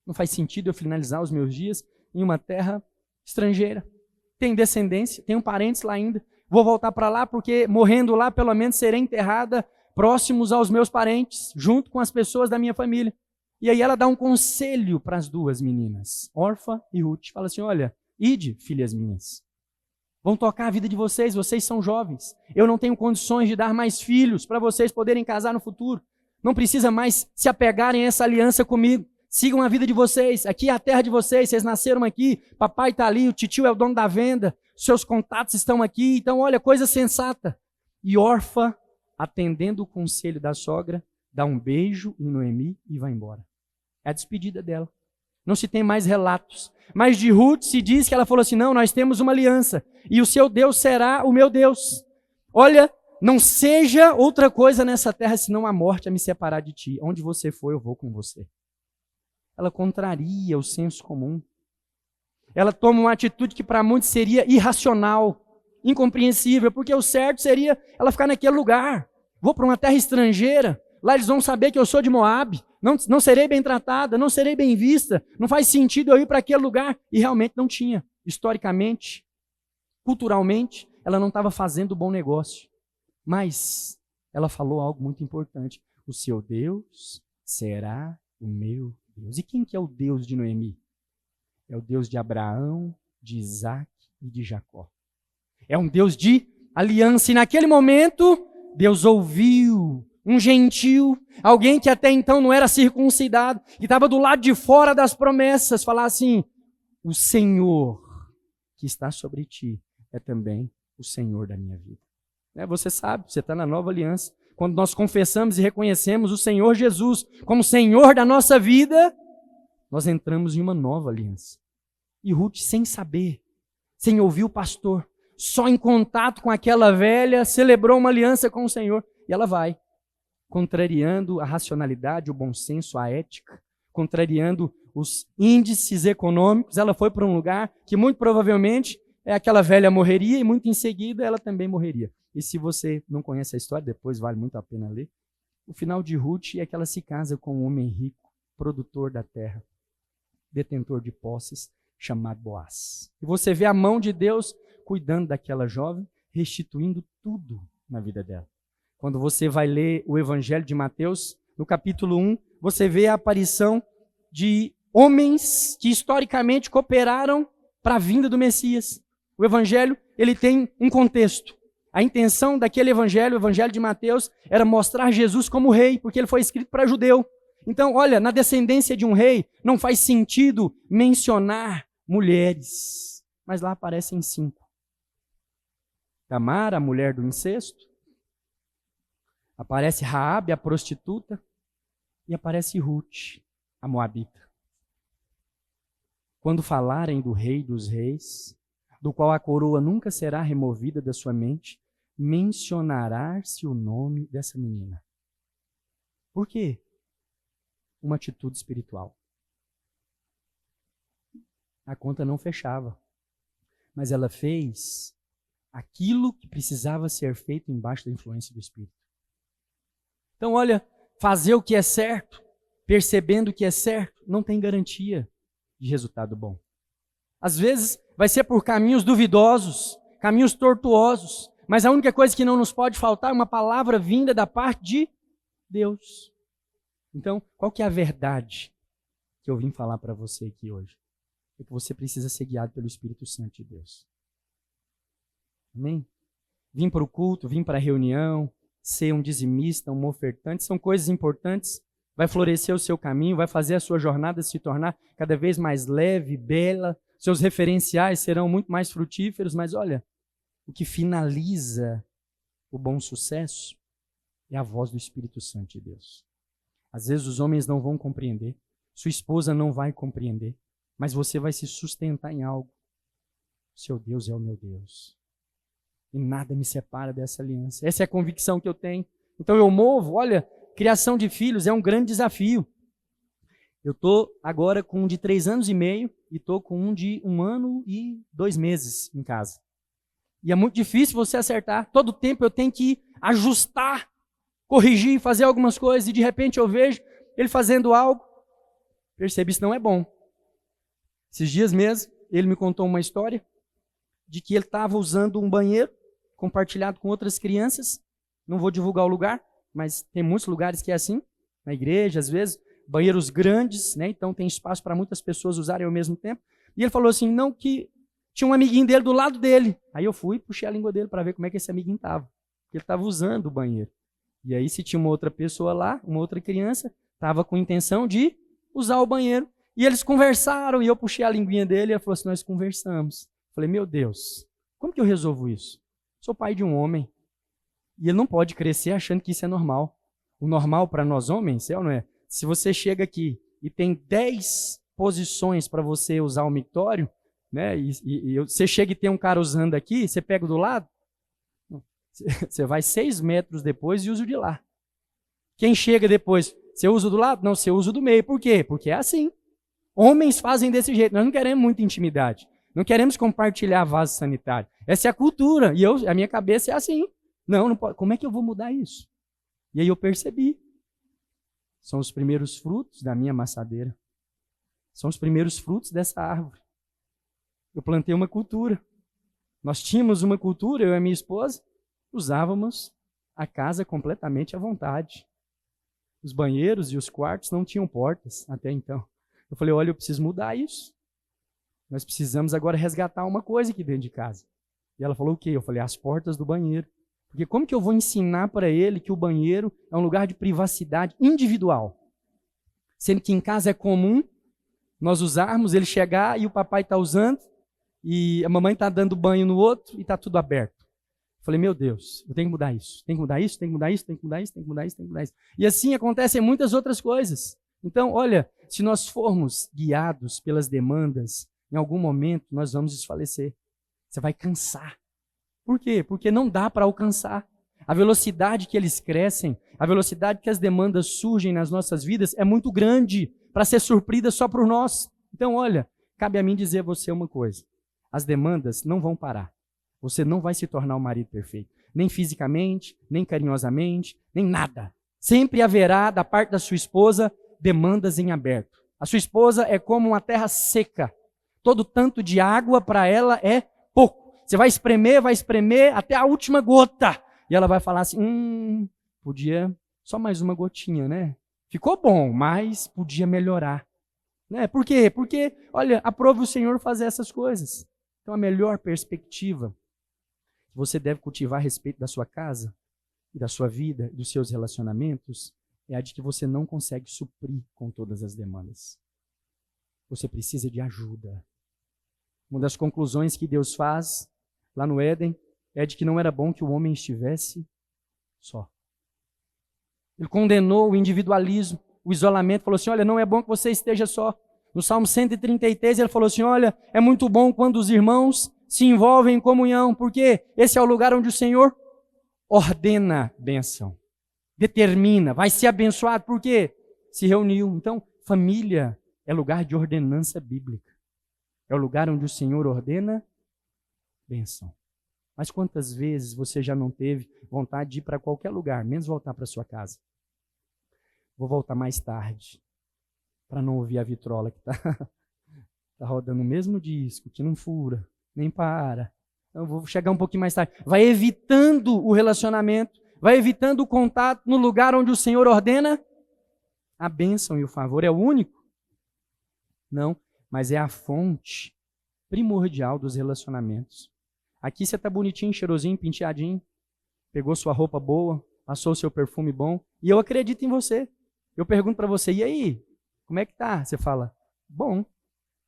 Não faz sentido eu finalizar os meus dias em uma terra estrangeira. Tenho descendência, tenho parentes lá ainda. Vou voltar para lá porque morrendo lá, pelo menos serei enterrada próximos aos meus parentes, junto com as pessoas da minha família. E aí ela dá um conselho para as duas meninas, Orfa e Ruth. Fala assim, olha, ide, filhas minhas. Vão tocar a vida de vocês, vocês são jovens. Eu não tenho condições de dar mais filhos para vocês poderem casar no futuro. Não precisa mais se apegarem a essa aliança comigo. Sigam a vida de vocês. Aqui é a terra de vocês, vocês nasceram aqui. Papai está ali, o titio é o dono da venda. Seus contatos estão aqui. Então, olha, coisa sensata. E Orfa, atendendo o conselho da sogra, dá um beijo em Noemi e vai embora. É a despedida dela. Não se tem mais relatos. Mas de Ruth se diz que ela falou assim, não, nós temos uma aliança. E o seu Deus será o meu Deus. Olha, não seja outra coisa nessa terra, senão a morte a me separar de ti. Onde você for, eu vou com você. Ela contraria o senso comum. Ela toma uma atitude que para muitos seria irracional, incompreensível, porque o certo seria ela ficar naquele lugar. Vou para uma terra estrangeira, lá eles vão saber que eu sou de Moabe, não serei bem tratada, não serei bem vista, não faz sentido eu ir para aquele lugar. E realmente não tinha. Historicamente, culturalmente, ela não estava fazendo bom negócio. Mas ela falou algo muito importante. O seu Deus será o meu Deus. E quem que é o Deus de Noemi? É o Deus de Abraão, de Isaac e de Jacó. É um Deus de aliança. E naquele momento, Deus ouviu um gentil, alguém que até então não era circuncidado, que estava do lado de fora das promessas, falar assim, o Senhor que está sobre ti é também o Senhor da minha vida. Você sabe, você está na nova aliança. Quando nós confessamos e reconhecemos o Senhor Jesus como Senhor da nossa vida, nós entramos em uma nova aliança. E Ruth, sem saber, sem ouvir o pastor, só em contato com aquela velha, celebrou uma aliança com o Senhor. E ela vai, contrariando a racionalidade, o bom senso, a ética, contrariando os índices econômicos. Ela foi para um lugar que muito provavelmente aquela velha morreria e muito em seguida ela também morreria. E se você não conhece a história, depois vale muito a pena ler. O final de Ruth é que ela se casa com um homem rico, produtor da terra, detentor de posses, chamado Boaz. E você vê a mão de Deus cuidando daquela jovem, restituindo tudo na vida dela. Quando você vai ler o Evangelho de Mateus, no capítulo 1, você vê a aparição de homens que historicamente cooperaram para a vinda do Messias. O Evangelho, ele tem um contexto. A intenção daquele evangelho, o evangelho de Mateus, era mostrar Jesus como rei, porque ele foi escrito para judeu. Então, olha, na descendência de um rei, não faz sentido mencionar mulheres. mas lá aparecem 5. Tamar, a mulher do incesto. Aparece Raabe, a prostituta. E aparece Ruth, a moabita. Quando falarem do Rei dos Reis, do qual a coroa nunca será removida da sua mente, mencionará-se o nome dessa menina. Por quê? Uma atitude espiritual. A conta não fechava, mas ela fez aquilo que precisava ser feito embaixo da influência do Espírito. Então, olha, fazer o que é certo, percebendo o que é certo, não tem garantia de resultado bom. Às vezes, vai ser por caminhos duvidosos, caminhos tortuosos, mas a única coisa que não nos pode faltar é uma palavra vinda da parte de Deus. Então, qual que é a verdade que eu vim falar para você aqui hoje? É que você precisa ser guiado pelo Espírito Santo de Deus. Amém? Vim para o culto, vim para a reunião, ser um dizimista, um ofertante, são coisas importantes, vai florescer o seu caminho, vai fazer a sua jornada se tornar cada vez mais leve, bela, seus referenciais serão muito mais frutíferos, mas olha, o que finaliza o bom sucesso é a voz do Espírito Santo de Deus. Às vezes os homens não vão compreender, sua esposa não vai compreender, mas você vai se sustentar em algo. Seu Deus é o meu Deus. E nada me separa dessa aliança. Essa é a convicção que eu tenho. Então eu movo, olha, criação de filhos é um grande desafio. Eu estou agora com um de 3 anos e meio e estou com um de 1 ano e 2 meses em casa. E é muito difícil você acertar. Todo tempo eu tenho que ajustar, corrigir, fazer algumas coisas. E de repente eu vejo ele fazendo algo. Percebo, isso não é bom. Esses dias mesmo, ele me contou uma história de que ele estava usando um banheiro compartilhado com outras crianças. Não vou divulgar o lugar, mas tem muitos lugares que é assim, na igreja, às vezes, banheiros grandes, né? Então tem espaço para muitas pessoas usarem ao mesmo tempo. E ele falou assim, não, que tinha um amiguinho dele do lado dele. Aí eu fui e puxei a língua dele para ver como é que esse amiguinho estava. Ele estava usando o banheiro. E aí se tinha uma outra pessoa lá, uma outra criança, estava com intenção de usar o banheiro. E eles conversaram, e eu puxei a linguinha dele, e ele falou assim, nós conversamos. Falei, meu Deus, como que eu resolvo isso? Sou pai de um homem, e ele não pode crescer achando que isso é normal. O normal para nós homens, é ou não é? Se você chega aqui e tem 10 posições para você usar o mictório, né, e você chega e tem um cara usando aqui, você pega do lado, você vai 6 metros depois e usa o de lá. Quem chega depois, você usa o do lado? Não, você usa o do meio. Por quê? Porque é assim. Homens fazem desse jeito. Nós não queremos muita intimidade. Não queremos compartilhar vaso sanitário. Essa é a cultura. E a minha cabeça é assim. Não pode. Como é que eu vou mudar isso? E aí eu percebi. São os primeiros frutos da minha amassadeira. São os primeiros frutos dessa árvore. Eu plantei uma cultura. Nós tínhamos uma cultura, eu e a minha esposa, usávamos a casa completamente à vontade. Os banheiros e os quartos não tinham portas até então. Eu falei, olha, eu preciso mudar isso. Nós precisamos agora resgatar uma coisa aqui dentro de casa. E ela falou o quê? Eu falei, as portas do banheiro. Porque como que eu vou ensinar para ele que o banheiro é um lugar de privacidade individual? Sendo que em casa é comum nós usarmos, ele chegar e o papai está usando, e a mamãe está dando banho no outro e está tudo aberto. Eu falei, meu Deus, eu tenho que mudar isso. Tem que mudar isso, tem que mudar isso, tem que mudar isso, tem que mudar isso, tem que mudar isso. E assim acontecem muitas outras coisas. Então, olha, se nós formos guiados pelas demandas, em algum momento nós vamos desfalecer. Você vai cansar. Por quê? Porque não dá para alcançar. A velocidade que eles crescem, a velocidade que as demandas surgem nas nossas vidas é muito grande para ser suprida só por nós. Então, olha, cabe a mim dizer a você uma coisa. As demandas não vão parar. Você não vai se tornar um marido perfeito. Nem fisicamente, nem carinhosamente, nem nada. Sempre haverá, da parte da sua esposa, demandas em aberto. A sua esposa é como uma terra seca. Todo tanto de água para ela é pouco. Você vai espremer até a última gota. E ela vai falar assim, podia só mais uma gotinha, né? Ficou bom, mas podia melhorar. Né? Por quê? Porque, olha, aprove o Senhor fazer essas coisas. Então a melhor perspectiva que você deve cultivar a respeito da sua casa, e da sua vida, dos seus relacionamentos, é a de que você não consegue suprir com todas as demandas. Você precisa de ajuda. Uma das conclusões que Deus faz lá no Éden é de que não era bom que o homem estivesse só. Ele condenou o individualismo, o isolamento, falou assim, olha, não é bom que você esteja só. No Salmo 133, ele falou assim, olha, é muito bom quando os irmãos se envolvem em comunhão, porque esse é o lugar onde o Senhor ordena bênção, determina, vai ser abençoado, porque se reuniu. Então, família é lugar de ordenança bíblica. É o lugar onde o Senhor ordena bênção. Mas quantas vezes você já não teve vontade de ir para qualquer lugar, menos voltar para sua casa? Vou voltar mais tarde, para não ouvir a vitrola que está rodando o mesmo disco, que não fura, nem para. Eu vou chegar um pouquinho mais tarde. Vai evitando o relacionamento, vai evitando o contato no lugar onde o Senhor ordena a bênção e o favor. É o único? Não, mas é a fonte primordial dos relacionamentos. Aqui você está bonitinho, cheirosinho, penteadinho, pegou sua roupa boa, passou seu perfume bom, e eu acredito em você. Eu pergunto para você, e aí? Como é que tá? Você fala, bom.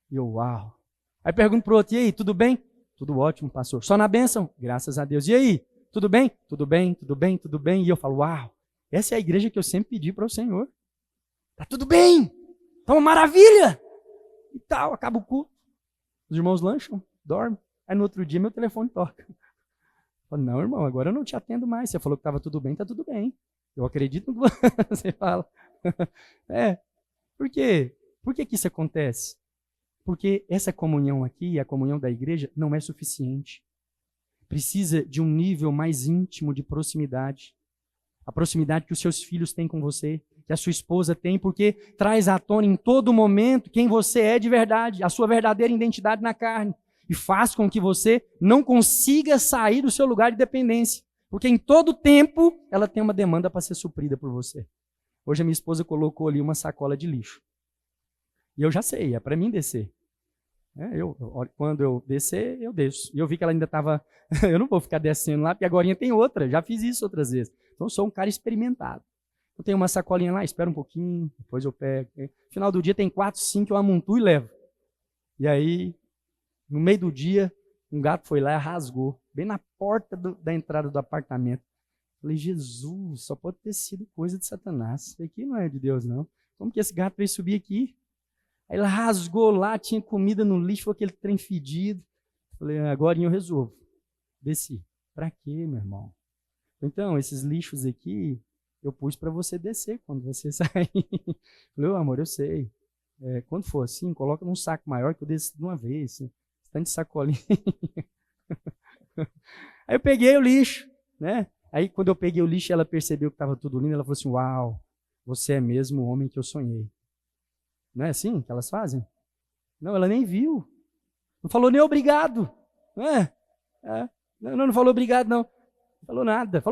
E eu, uau. Aí pergunto para o outro, e aí, tudo bem? Tudo ótimo, pastor. Só na bênção? Graças a Deus. E aí? Tudo bem? Tudo bem, tudo bem, tudo bem. E eu falo, uau, essa é a igreja que eu sempre pedi para o Senhor. Tá tudo bem, tá uma maravilha. E tal, acaba o culto. Os irmãos lancham, dormem. Aí no outro dia meu telefone toca. Eu falo, não, irmão, agora eu não te atendo mais. Você falou que estava tudo bem, tá tudo bem. Eu acredito no que você fala. Por quê? Por que isso acontece? Porque essa comunhão aqui, a comunhão da igreja, não é suficiente. Precisa de um nível mais íntimo de proximidade. A proximidade que os seus filhos têm com você, que a sua esposa tem, porque traz à tona em todo momento quem você é de verdade, a sua verdadeira identidade na carne. E faz com que você não consiga sair do seu lugar de dependência. Porque em todo tempo ela tem uma demanda para ser suprida por você. Hoje a minha esposa colocou ali uma sacola de lixo. E eu já sei, é para mim descer. Quando eu descer, eu desço. E eu vi que ela ainda estava... eu não vou ficar descendo lá, porque agora tem outra. Já fiz isso outras vezes. Então eu sou um cara experimentado. Eu tenho uma sacolinha lá, espero um pouquinho, depois eu pego. No final do dia tem 4, 5 que eu amontoo e levo. E aí, no meio do dia, um gato foi lá e rasgou, bem na porta da entrada do apartamento. Falei, Jesus, só pode ter sido coisa de Satanás. Isso aqui não é de Deus, não. Como que esse gato veio subir aqui? Aí ela rasgou lá, tinha comida no lixo, foi aquele trem fedido. Falei, agora eu resolvo. Desci. Pra quê, meu irmão? Então, esses lixos aqui, eu pus para você descer quando você sair. Falei, amor, eu sei. Quando for assim, coloca num saco maior que eu desço de uma vez. Tá de sacolinha. Aí eu peguei o lixo, né? Aí quando eu peguei o lixo, ela percebeu que estava tudo lindo, ela falou assim, uau, você é mesmo o homem que eu sonhei. Não é assim que elas fazem? Não, ela nem viu. Não falou nem obrigado. Não falou obrigado, não. Falou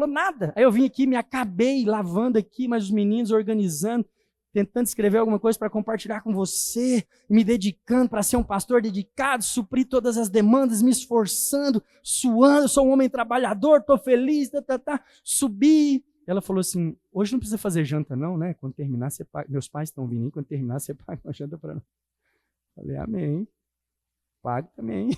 nada. Aí eu vim aqui, me acabei lavando aqui, mas os meninos organizando, tentando escrever alguma coisa para compartilhar com você, me dedicando para ser um pastor dedicado, suprir todas as demandas, me esforçando, suando, sou um homem trabalhador, estou feliz, subi. Ela falou assim, hoje não precisa fazer janta não, né? Quando terminar, você paga. Meus pais estão vindo, quando terminar, você paga uma janta para nós. Falei, amém. Pago também.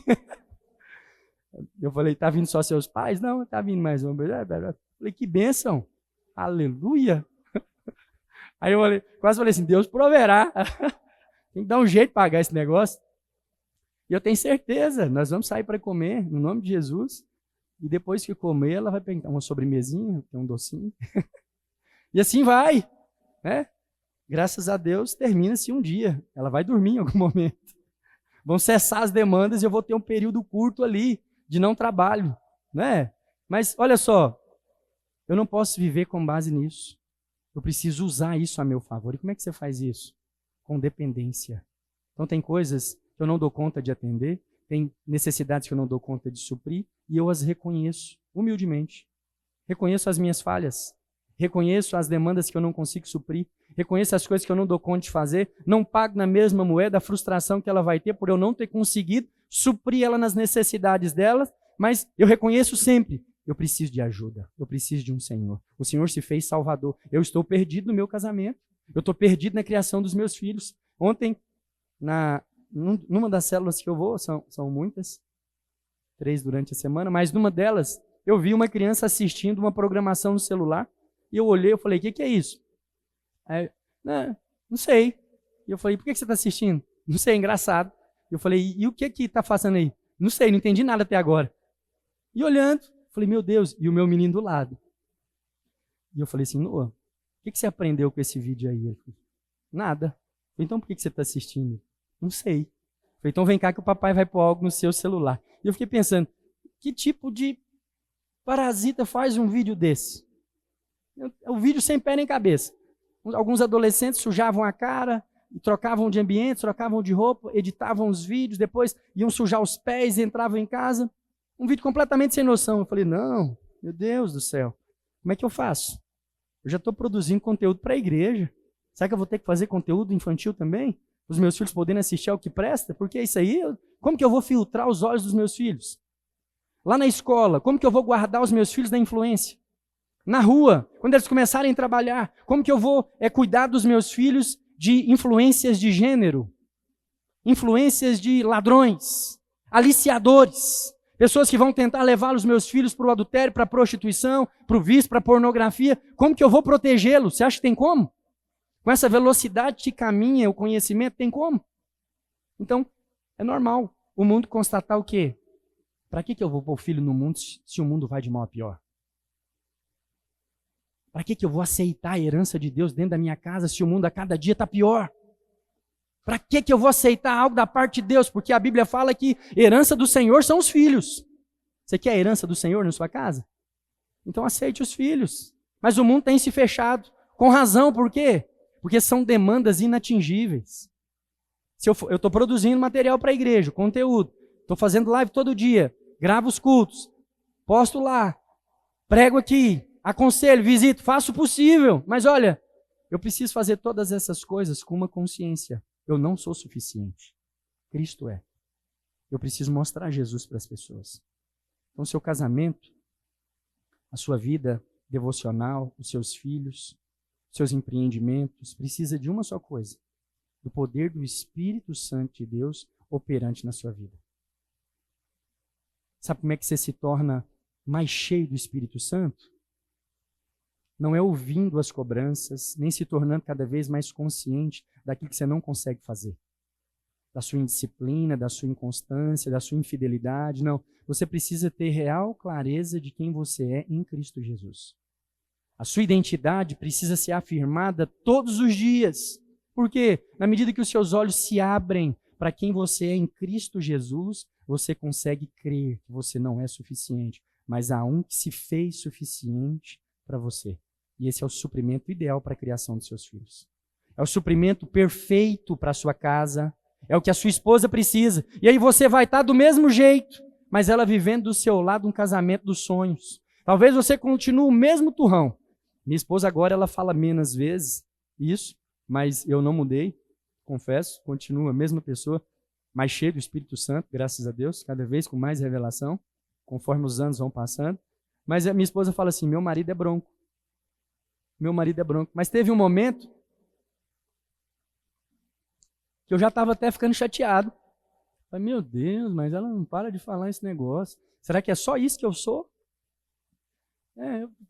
Eu falei, tá vindo só seus pais? Não, tá vindo mais um. Falei, que bênção. Aleluia. Aí eu quase falei assim, Deus proverá. Tem que dar um jeito de pagar esse negócio. E eu tenho certeza, nós vamos sair para comer, no nome de Jesus. E depois que comer, ela vai pegar uma sobremesinha, um docinho. E assim vai. Né? Graças a Deus, termina-se um dia. Ela vai dormir em algum momento. Vão cessar as demandas e eu vou ter um período curto ali de não trabalho. Né? Mas olha só, eu não posso viver com base nisso. Eu preciso usar isso a meu favor. E como é que você faz isso? Com dependência. Então tem coisas que eu não dou conta de atender, tem necessidades que eu não dou conta de suprir, e eu as reconheço, humildemente. Reconheço as minhas falhas, reconheço as demandas que eu não consigo suprir, reconheço as coisas que eu não dou conta de fazer, não pago na mesma moeda a frustração que ela vai ter por eu não ter conseguido suprir ela nas necessidades dela, mas eu reconheço sempre, eu preciso de ajuda, eu preciso de um Senhor. O Senhor se fez Salvador. Eu estou perdido no meu casamento, eu estou perdido na criação dos meus filhos. Ontem, na numa das células que eu vou, são muitas, 3 durante a semana, mas numa delas eu vi uma criança assistindo uma programação no celular e eu olhei e falei, o que é isso? Aí, não sei. E eu falei, por que você está assistindo? Não sei, é engraçado. Eu falei, e o que está fazendo aí? Não sei, não entendi nada até agora. E olhando, falei, meu Deus, e o meu menino do lado. E eu falei assim, Noah, o que você aprendeu com esse vídeo aí? Ele falou, nada. Falei, então por que você está assistindo? Não sei. Falei, então vem cá que o papai vai pôr algo no seu celular. E eu fiquei pensando, que tipo de parasita faz um vídeo desse? O vídeo sem pé nem cabeça. Alguns adolescentes sujavam a cara, trocavam de ambiente, trocavam de roupa, editavam os vídeos, depois iam sujar os pés e entravam em casa. Um vídeo completamente sem noção. Eu falei, não, meu Deus do céu, como é que eu faço? Eu já estou produzindo conteúdo para a igreja. Será que eu vou ter que fazer conteúdo infantil também? Os meus filhos poderem assistir ao que presta? Porque isso aí, como que eu vou filtrar os olhos dos meus filhos? Lá na escola, como que eu vou guardar os meus filhos da influência? Na rua, quando eles começarem a trabalhar, como que eu vou cuidar dos meus filhos de influências de gênero? Influências de ladrões, aliciadores, pessoas que vão tentar levar os meus filhos para o adultério, para a prostituição, para o vício, para a pornografia. Como que eu vou protegê-los? Você acha que tem como? Com essa velocidade que caminha o conhecimento, tem como? Então, é normal o mundo constatar o quê? Para que eu vou pôr o filho no mundo se o mundo vai de mal a pior? Para que eu vou aceitar a herança de Deus dentro da minha casa se o mundo a cada dia está pior? Para que eu vou aceitar algo da parte de Deus? Porque a Bíblia fala que herança do Senhor são os filhos. Você quer a herança do Senhor na sua casa? Então aceite os filhos. Mas o mundo tem se fechado. Com razão, por quê? Porque são demandas inatingíveis. Se eu estou produzindo material para a igreja, conteúdo, estou fazendo live todo dia, gravo os cultos, posto lá, prego aqui, aconselho, visito, faço o possível. Mas olha, eu preciso fazer todas essas coisas com uma consciência. Eu não sou suficiente. Cristo é. Eu preciso mostrar Jesus para as pessoas. Então, seu casamento, a sua vida devocional, os seus filhos, seus empreendimentos, precisa de uma só coisa: do poder do Espírito Santo de Deus operante na sua vida. Sabe como é que você se torna mais cheio do Espírito Santo? Não é ouvindo as cobranças, nem se tornando cada vez mais consciente daquilo que você não consegue fazer. Da sua indisciplina, da sua inconstância, da sua infidelidade. Não, você precisa ter real clareza de quem você é em Cristo Jesus. A sua identidade precisa ser afirmada todos os dias. Por quê? Na medida que os seus olhos se abrem para quem você é em Cristo Jesus, você consegue crer que você não é suficiente, mas há um que se fez suficiente para você. E esse é o suprimento ideal para a criação dos seus filhos. É o suprimento perfeito para a sua casa. É o que a sua esposa precisa. E aí você vai estar do mesmo jeito, mas ela vivendo do seu lado um casamento dos sonhos. Talvez você continue o mesmo turrão. Minha esposa agora ela fala menos vezes isso, mas eu não mudei, confesso, continuo a mesma pessoa, mais cheia do Espírito Santo, graças a Deus, cada vez com mais revelação, conforme os anos vão passando. Mas a minha esposa fala assim, meu marido é bronco. Meu marido é bronco. Mas teve um momento que eu já estava até ficando chateado. Falei, meu Deus, mas ela não para de falar esse negócio. Será que é só isso que eu sou?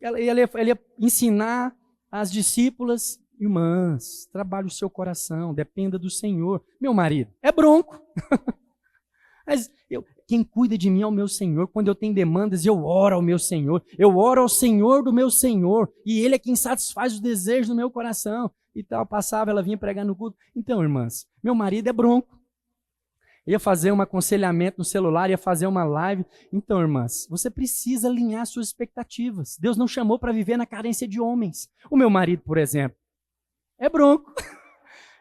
Ela ia ensinar as discípulas, irmãs, trabalhe o seu coração, dependa do Senhor. Meu marido é bronco. Mas quem cuida de mim é o meu Senhor. Quando eu tenho demandas, eu oro ao meu Senhor. Eu oro ao Senhor do meu Senhor. E Ele é quem satisfaz os desejos do meu coração. E tal, passava, ela vinha pregar no culto. Então, irmãs, meu marido é bronco. Ia fazer um aconselhamento no celular, ia fazer uma live. Então, irmãs, você precisa alinhar suas expectativas. Deus não chamou para viver na carência de homens. O meu marido, por exemplo, é bronco.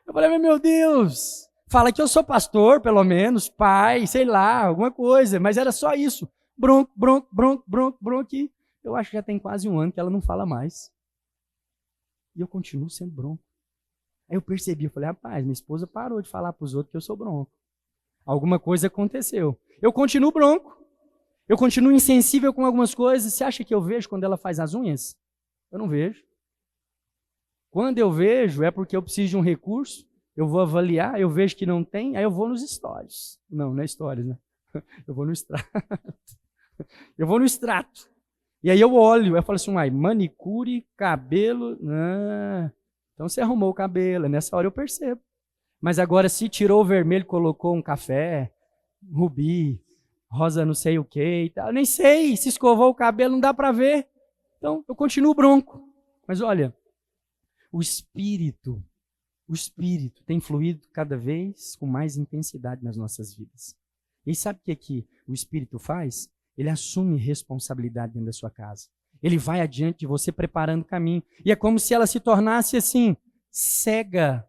Eu falei, meu Deus, fala que eu sou pastor, pelo menos, pai, sei lá, alguma coisa. Mas era só isso. Bronco, bronco, bronco, bronco, bronco. E eu acho que já tem quase um ano que ela não fala mais. E eu continuo sendo bronco. Aí eu percebi, eu falei, rapaz, minha esposa parou de falar para os outros que eu sou bronco. Alguma coisa aconteceu. Eu continuo bronco. Eu continuo insensível com algumas coisas. Você acha que eu vejo quando ela faz as unhas? Eu não vejo. Quando eu vejo, é porque eu preciso de um recurso eu vou avaliar, eu vejo que não tem, aí eu vou nos stories. Não é stories, né? Eu vou no extrato. Eu vou no extrato. E aí eu olho, eu falo assim, manicure, cabelo, então você arrumou o cabelo, nessa hora eu percebo. Mas agora se tirou o vermelho, colocou um café, rubi, rosa não sei o que e tal, eu nem sei, se escovou o cabelo, não dá para ver. Então eu continuo bronco. Mas olha, o Espírito tem fluído cada vez com mais intensidade nas nossas vidas. E sabe o que o Espírito faz? Ele assume responsabilidade dentro da sua casa. Ele vai adiante de você preparando o caminho. E é como se ela se tornasse assim, cega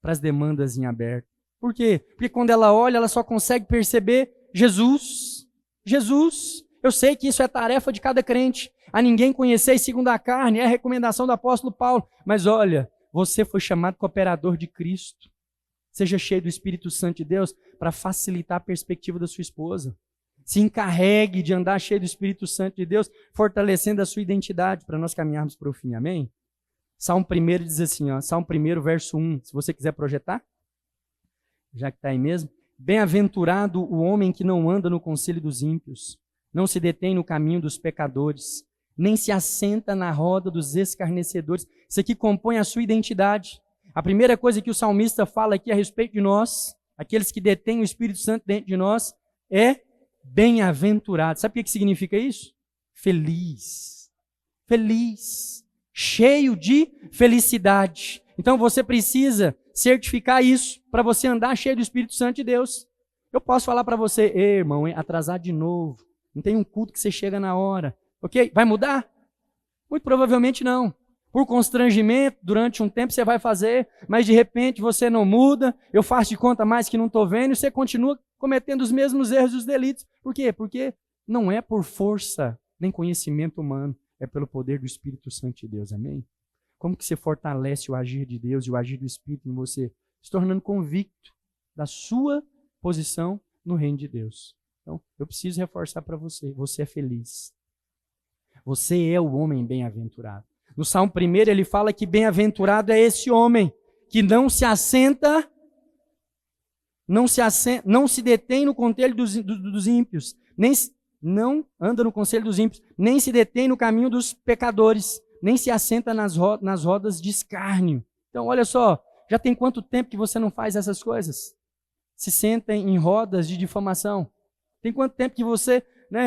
para as demandas em aberto. Por quê? Porque quando ela olha, ela só consegue perceber Jesus. Jesus. Eu sei que isso é tarefa de cada crente. A ninguém conheceis segundo a carne, é a recomendação do apóstolo Paulo. Mas olha, você foi chamado cooperador de Cristo. Seja cheio do Espírito Santo de Deus para facilitar a perspectiva da sua esposa. Se encarregue de andar cheio do Espírito Santo de Deus, fortalecendo a sua identidade para nós caminharmos para o fim. Amém? Salmo 1 diz assim, Salmo 1, verso 1, se você quiser projetar, já que está aí mesmo. Bem-aventurado o homem que não anda no conselho dos ímpios, não se detém no caminho dos pecadores, nem se assenta na roda dos escarnecedores. Isso aqui compõe a sua identidade. A primeira coisa que o salmista fala aqui a respeito de nós, aqueles que detêm o Espírito Santo dentro de nós, é bem-aventurado. Sabe o que significa isso? Feliz. Feliz. Cheio de felicidade. Então você precisa certificar isso para você andar cheio do Espírito Santo de Deus. Eu posso falar para você, irmão, atrasar de novo. Não tem um culto que você chega na hora. Ok? Vai mudar? Muito provavelmente não. Por constrangimento, durante um tempo você vai fazer, mas de repente você não muda, eu faço de conta mais que não estou vendo, e você continua cometendo os mesmos erros e os delitos. Por quê? Porque não é por força nem conhecimento humano, é pelo poder do Espírito Santo de Deus. Amém? Como que você fortalece o agir de Deus e o agir do Espírito em você? Se tornando convicto da sua posição no reino de Deus. Então, eu preciso reforçar para você, você é feliz. Você é o homem bem-aventurado. No Salmo 1 ele fala que bem-aventurado é esse homem que não se detém no conselho dos ímpios, não anda no conselho dos ímpios, nem se detém no caminho dos pecadores, nem se assenta nas rodas de escárnio. Então, olha só, já tem quanto tempo que você não faz essas coisas? Se senta em rodas de difamação. Tem quanto tempo que você,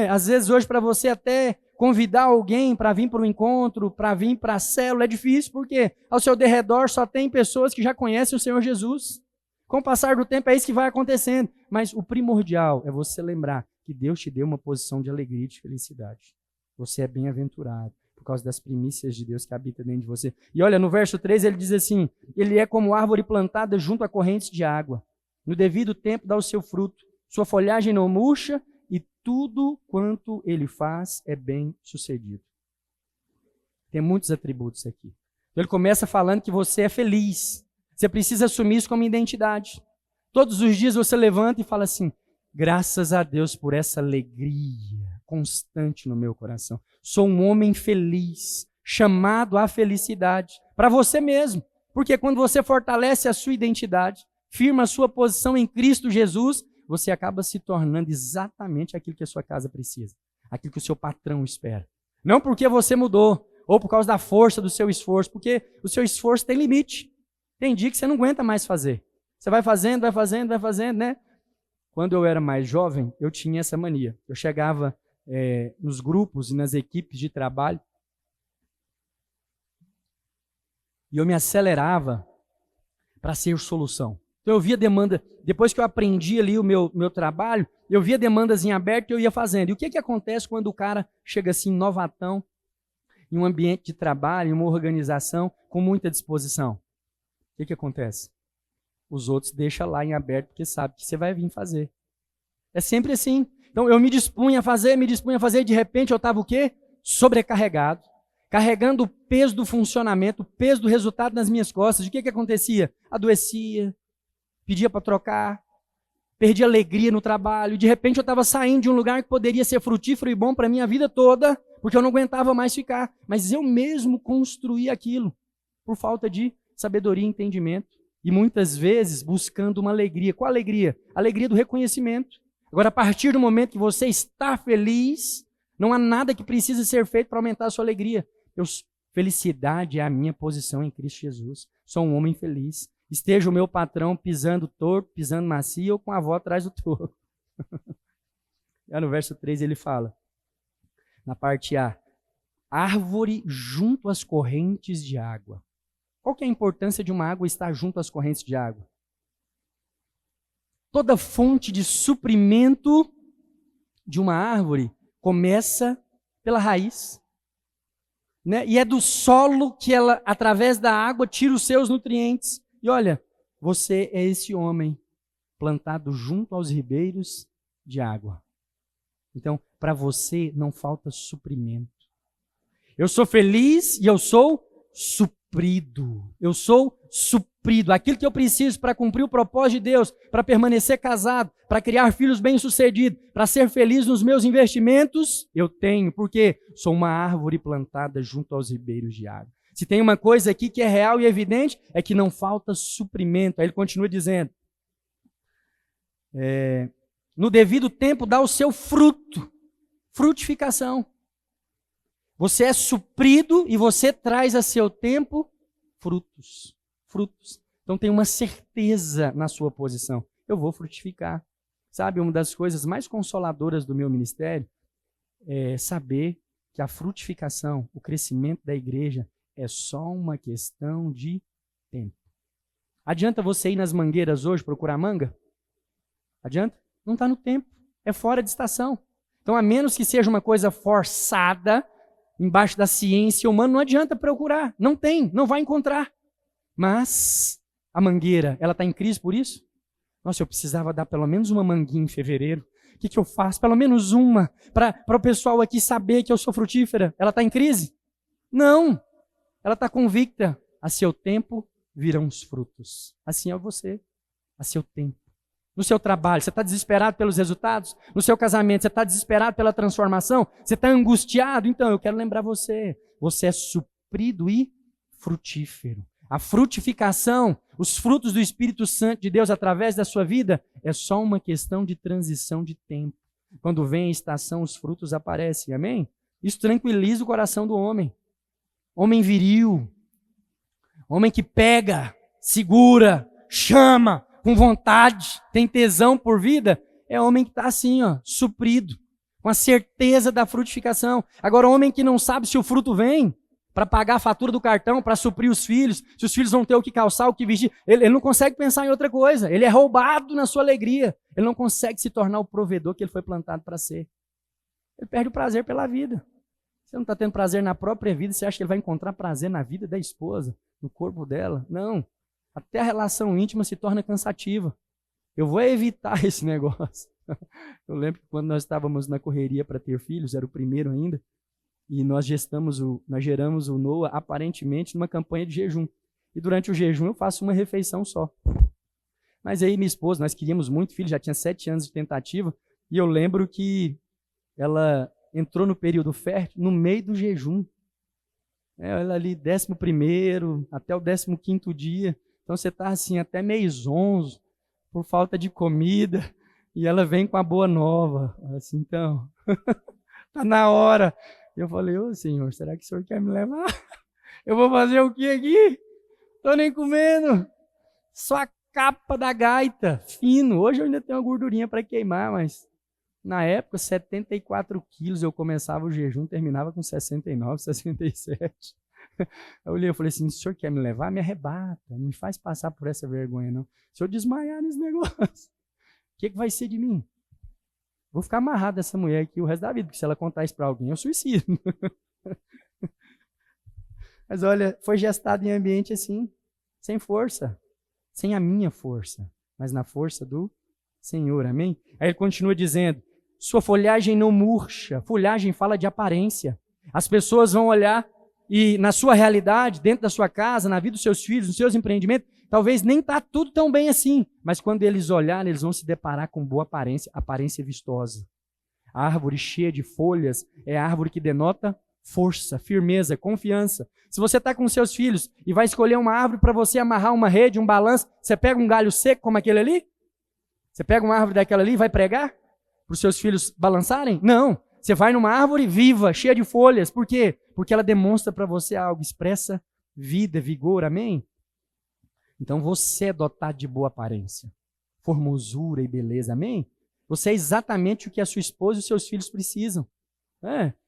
às vezes hoje para você até convidar alguém para vir para o encontro, para vir para a célula, é difícil, porque ao seu derredor só tem pessoas que já conhecem o Senhor Jesus. Com o passar do tempo é isso que vai acontecendo. Mas o primordial é você lembrar que Deus te deu uma posição de alegria e de felicidade. Você é bem-aventurado por causa das primícias de Deus que habita dentro de você. E olha, no verso 3 ele diz assim, ele é como árvore plantada junto a correntes de água. No devido tempo dá o seu fruto. Sua folhagem não murcha e tudo quanto ele faz é bem sucedido. Tem muitos atributos aqui. Então ele começa falando que você é feliz. Você precisa assumir isso como identidade. Todos os dias você levanta e fala assim, graças a Deus por essa alegria constante no meu coração. Sou um homem feliz, chamado à felicidade. Para você mesmo. Porque quando você fortalece a sua identidade, firma a sua posição em Cristo Jesus, você acaba se tornando exatamente aquilo que a sua casa precisa. Aquilo que o seu patrão espera. Não porque você mudou, ou por causa da força do seu esforço, porque o seu esforço tem limite. Tem dia que você não aguenta mais fazer. Você vai fazendo, né? Quando eu era mais jovem, eu tinha essa mania. Eu chegava nos grupos e nas equipes de trabalho e eu me acelerava para ser solução. Então eu via demanda, depois que eu aprendi ali o meu trabalho, eu via demandas em aberto e eu ia fazendo. E o que acontece quando o cara chega assim, novatão, em um ambiente de trabalho, em uma organização, com muita disposição? O que acontece? Os outros deixam lá em aberto porque sabem que você vai vir fazer. É sempre assim. Então eu me dispunha a fazer, e de repente eu estava o quê? Sobrecarregado. Carregando o peso do funcionamento, o peso do resultado nas minhas costas. O que acontecia? Adoecia, pedia para trocar, perdia alegria no trabalho. De repente eu estava saindo de um lugar que poderia ser frutífero e bom para a minha vida toda, porque eu não aguentava mais ficar. Mas eu mesmo construí aquilo, por falta de sabedoria e entendimento. e muitas vezes buscando uma alegria. Qual alegria? A alegria do reconhecimento. Agora, a partir do momento que você está feliz, não há nada que precise ser feito para aumentar a sua alegria. Felicidade é a minha posição em Cristo Jesus. Sou um homem feliz. Esteja o meu patrão pisando torto, pisando macio ou com a avó atrás do touro. Já no verso 3 ele fala, na parte A, árvore junto às correntes de água. Qual que é a importância de uma água estar junto às correntes de água? Toda fonte de suprimento de uma árvore começa pela raiz, né? E é do solo que ela, através da água, tira os seus nutrientes. E olha, você é esse homem plantado junto aos ribeiros de água. Então, para você não falta suprimento. Eu sou feliz e eu sou suprido. Eu sou suprido. Aquilo que eu preciso para cumprir o propósito de Deus, para permanecer casado, para criar filhos bem-sucedidos, para ser feliz nos meus investimentos, eu tenho, porque sou uma árvore plantada junto aos ribeiros de água. Se tem uma coisa aqui que é real e evidente, é que não falta suprimento. Aí ele continua dizendo, no devido tempo dá o seu fruto, frutificação. Você é suprido e você traz a seu tempo frutos. Então tem uma certeza na sua posição. Eu vou frutificar. Sabe, uma das coisas mais consoladoras do meu ministério é saber que a frutificação, o crescimento da igreja é só uma questão de tempo. Adianta você ir nas mangueiras hoje procurar manga? Adianta? Não está no tempo. É fora de estação. Então, a menos que seja uma coisa forçada, embaixo da ciência humana, não adianta procurar. Não tem, não vai encontrar. Mas a mangueira, ela está em crise por isso? Nossa, eu precisava dar pelo menos uma manguinha em fevereiro. O que eu faço? Pelo menos uma, para o pessoal aqui saber que eu sou frutífera. Ela está em crise? Não. Ela está convicta. A seu tempo virão os frutos. Assim é você. A seu tempo. No seu trabalho, você está desesperado pelos resultados? No seu casamento, você está desesperado pela transformação? Você está angustiado? Então, eu quero lembrar você. Você é suprido e frutífero. A frutificação, os frutos do Espírito Santo de Deus através da sua vida, é só uma questão de transição de tempo. Quando vem a estação, os frutos aparecem. Amém? Isso tranquiliza o coração do homem. Homem viril. Homem que pega, segura, chama, com vontade, tem tesão por vida, é homem que está assim, ó, suprido, com a certeza da frutificação. Agora, homem que não sabe se o fruto vem para pagar a fatura do cartão, para suprir os filhos, se os filhos vão ter o que calçar, o que vestir, ele não consegue pensar em outra coisa, ele é roubado na sua alegria, ele não consegue se tornar o provedor que ele foi plantado para ser. Ele perde o prazer pela vida. Você não está tendo prazer na própria vida, você acha que ele vai encontrar prazer na vida da esposa, no corpo dela? Não. Até a relação íntima se torna cansativa. Eu vou evitar esse negócio. Eu lembro que quando nós estávamos na correria para ter filhos, era o primeiro ainda, e nós geramos o Noah aparentemente numa campanha de jejum. E durante o jejum eu faço uma refeição só. Mas aí minha esposa, nós queríamos muito filho, já tinha 7 anos de tentativa, e eu lembro que ela entrou no período fértil no meio do jejum. Ela ali 11º até o 15º dia. Então você está assim até meio zonzo, por falta de comida, e ela vem com a boa nova. Assim, então, está na hora. Eu falei, ô Senhor, será que o Senhor quer me levar? Eu vou fazer o que aqui? Estou nem comendo. Só a capa da gaita, fino. Hoje eu ainda tenho uma gordurinha para queimar, mas na época, 74 quilos, eu começava o jejum, terminava com 69, 67. Eu olhei e falei assim, se o senhor quer me levar, me arrebata, não me faz passar por essa vergonha, não. Se eu desmaiar nesse negócio, o que vai ser de mim? Vou ficar amarrado dessa mulher aqui o resto da vida, porque se ela contar isso para alguém, eu suicido. Mas olha, foi gestado em ambiente assim, sem força, sem a minha força, mas na força do Senhor, amém? Aí ele continua dizendo, sua folhagem não murcha. Folhagem fala de aparência. As pessoas vão olhar e na sua realidade, dentro da sua casa, na vida dos seus filhos, nos seus empreendimentos, talvez nem está tudo tão bem assim. Mas quando eles olharem, eles vão se deparar com boa aparência, aparência vistosa. A árvore cheia de folhas é a árvore que denota força, firmeza, confiança. Se você está com seus filhos e vai escolher uma árvore para você amarrar uma rede, um balanço, você pega um galho seco como aquele ali? Você pega uma árvore daquela ali e vai pregar? Para os seus filhos balançarem? Não. Você vai numa árvore viva, cheia de folhas. Por quê? Porque ela demonstra para você algo, expressa vida, vigor, amém? Então você é dotado de boa aparência, formosura e beleza, amém? Você é exatamente o que a sua esposa e os seus filhos precisam.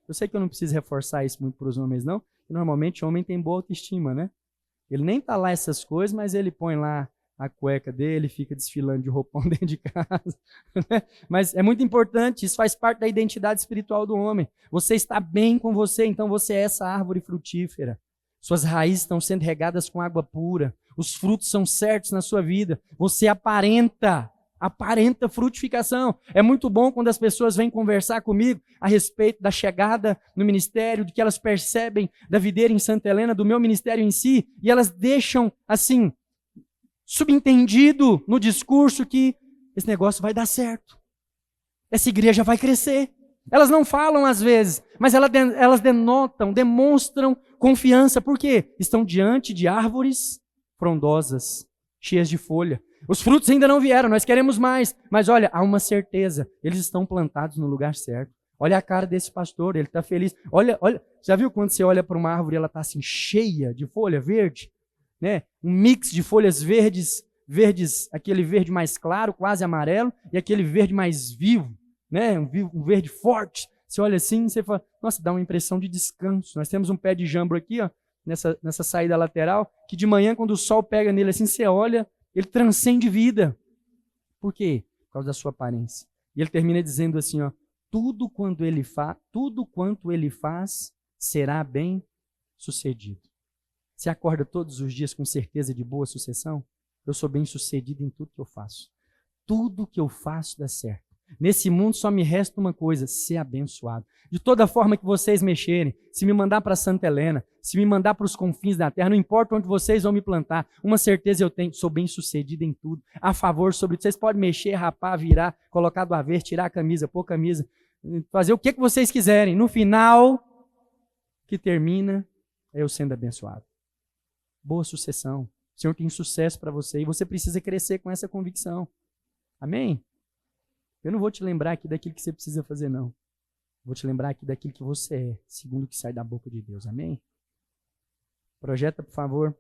Eu sei que eu não preciso reforçar isso muito para os homens, não. Normalmente o homem tem boa autoestima, né? Ele nem tá lá essas coisas, mas ele põe lá a cueca dele, fica desfilando de roupão dentro de casa. Né? Mas é muito importante, isso faz parte da identidade espiritual do homem. Você está bem com você, então você é essa árvore frutífera. Suas raízes estão sendo regadas com água pura. Os frutos são certos na sua vida. Você aparenta frutificação. É muito bom quando as pessoas vêm conversar comigo a respeito da chegada no ministério, do que elas percebem da videira em Santa Helena, do meu ministério em si, e elas deixam, assim, subentendido no discurso que esse negócio vai dar certo. Essa igreja vai crescer. Elas não falam às vezes, mas elas demonstram confiança. Por quê? Estão diante de árvores frondosas, cheias de folha. Os frutos ainda não vieram, nós queremos mais. Mas olha, há uma certeza, eles estão plantados no lugar certo. Olha a cara desse pastor, ele está feliz. Olha, já viu quando você olha para uma árvore e ela está assim cheia de folha verde? Né? Um mix de folhas verdes, aquele verde mais claro, quase amarelo, e aquele verde mais vivo, né? Um verde forte. Você olha assim, você fala, nossa, dá uma impressão de descanso. Nós temos um pé de jambo aqui, ó, nessa saída lateral, que de manhã, quando o sol pega nele assim, você olha, ele transcende vida. Por quê? Por causa da sua aparência. E ele termina dizendo assim, ó, tudo quanto ele faz será bem sucedido. Você acorda todos os dias com certeza de boa sucessão? Eu sou bem sucedido em tudo que eu faço. Tudo que eu faço dá certo. Nesse mundo só me resta uma coisa, ser abençoado. De toda forma que vocês mexerem, se me mandar para Santa Helena, se me mandar para os confins da terra, não importa onde vocês vão me plantar, uma certeza eu tenho, sou bem sucedido em tudo, a favor sobre tudo. Vocês podem mexer, rapar, virar, colocar do avesso, tirar a camisa, pôr camisa, fazer o que vocês quiserem. No final, que termina, é eu sendo abençoado. Boa sucessão. O Senhor tem sucesso para você e você precisa crescer com essa convicção. Amém? Eu não vou te lembrar aqui daquilo que você precisa fazer, não. Vou te lembrar aqui daquilo que você é, segundo o que sai da boca de Deus. Amém? Projeta, por favor.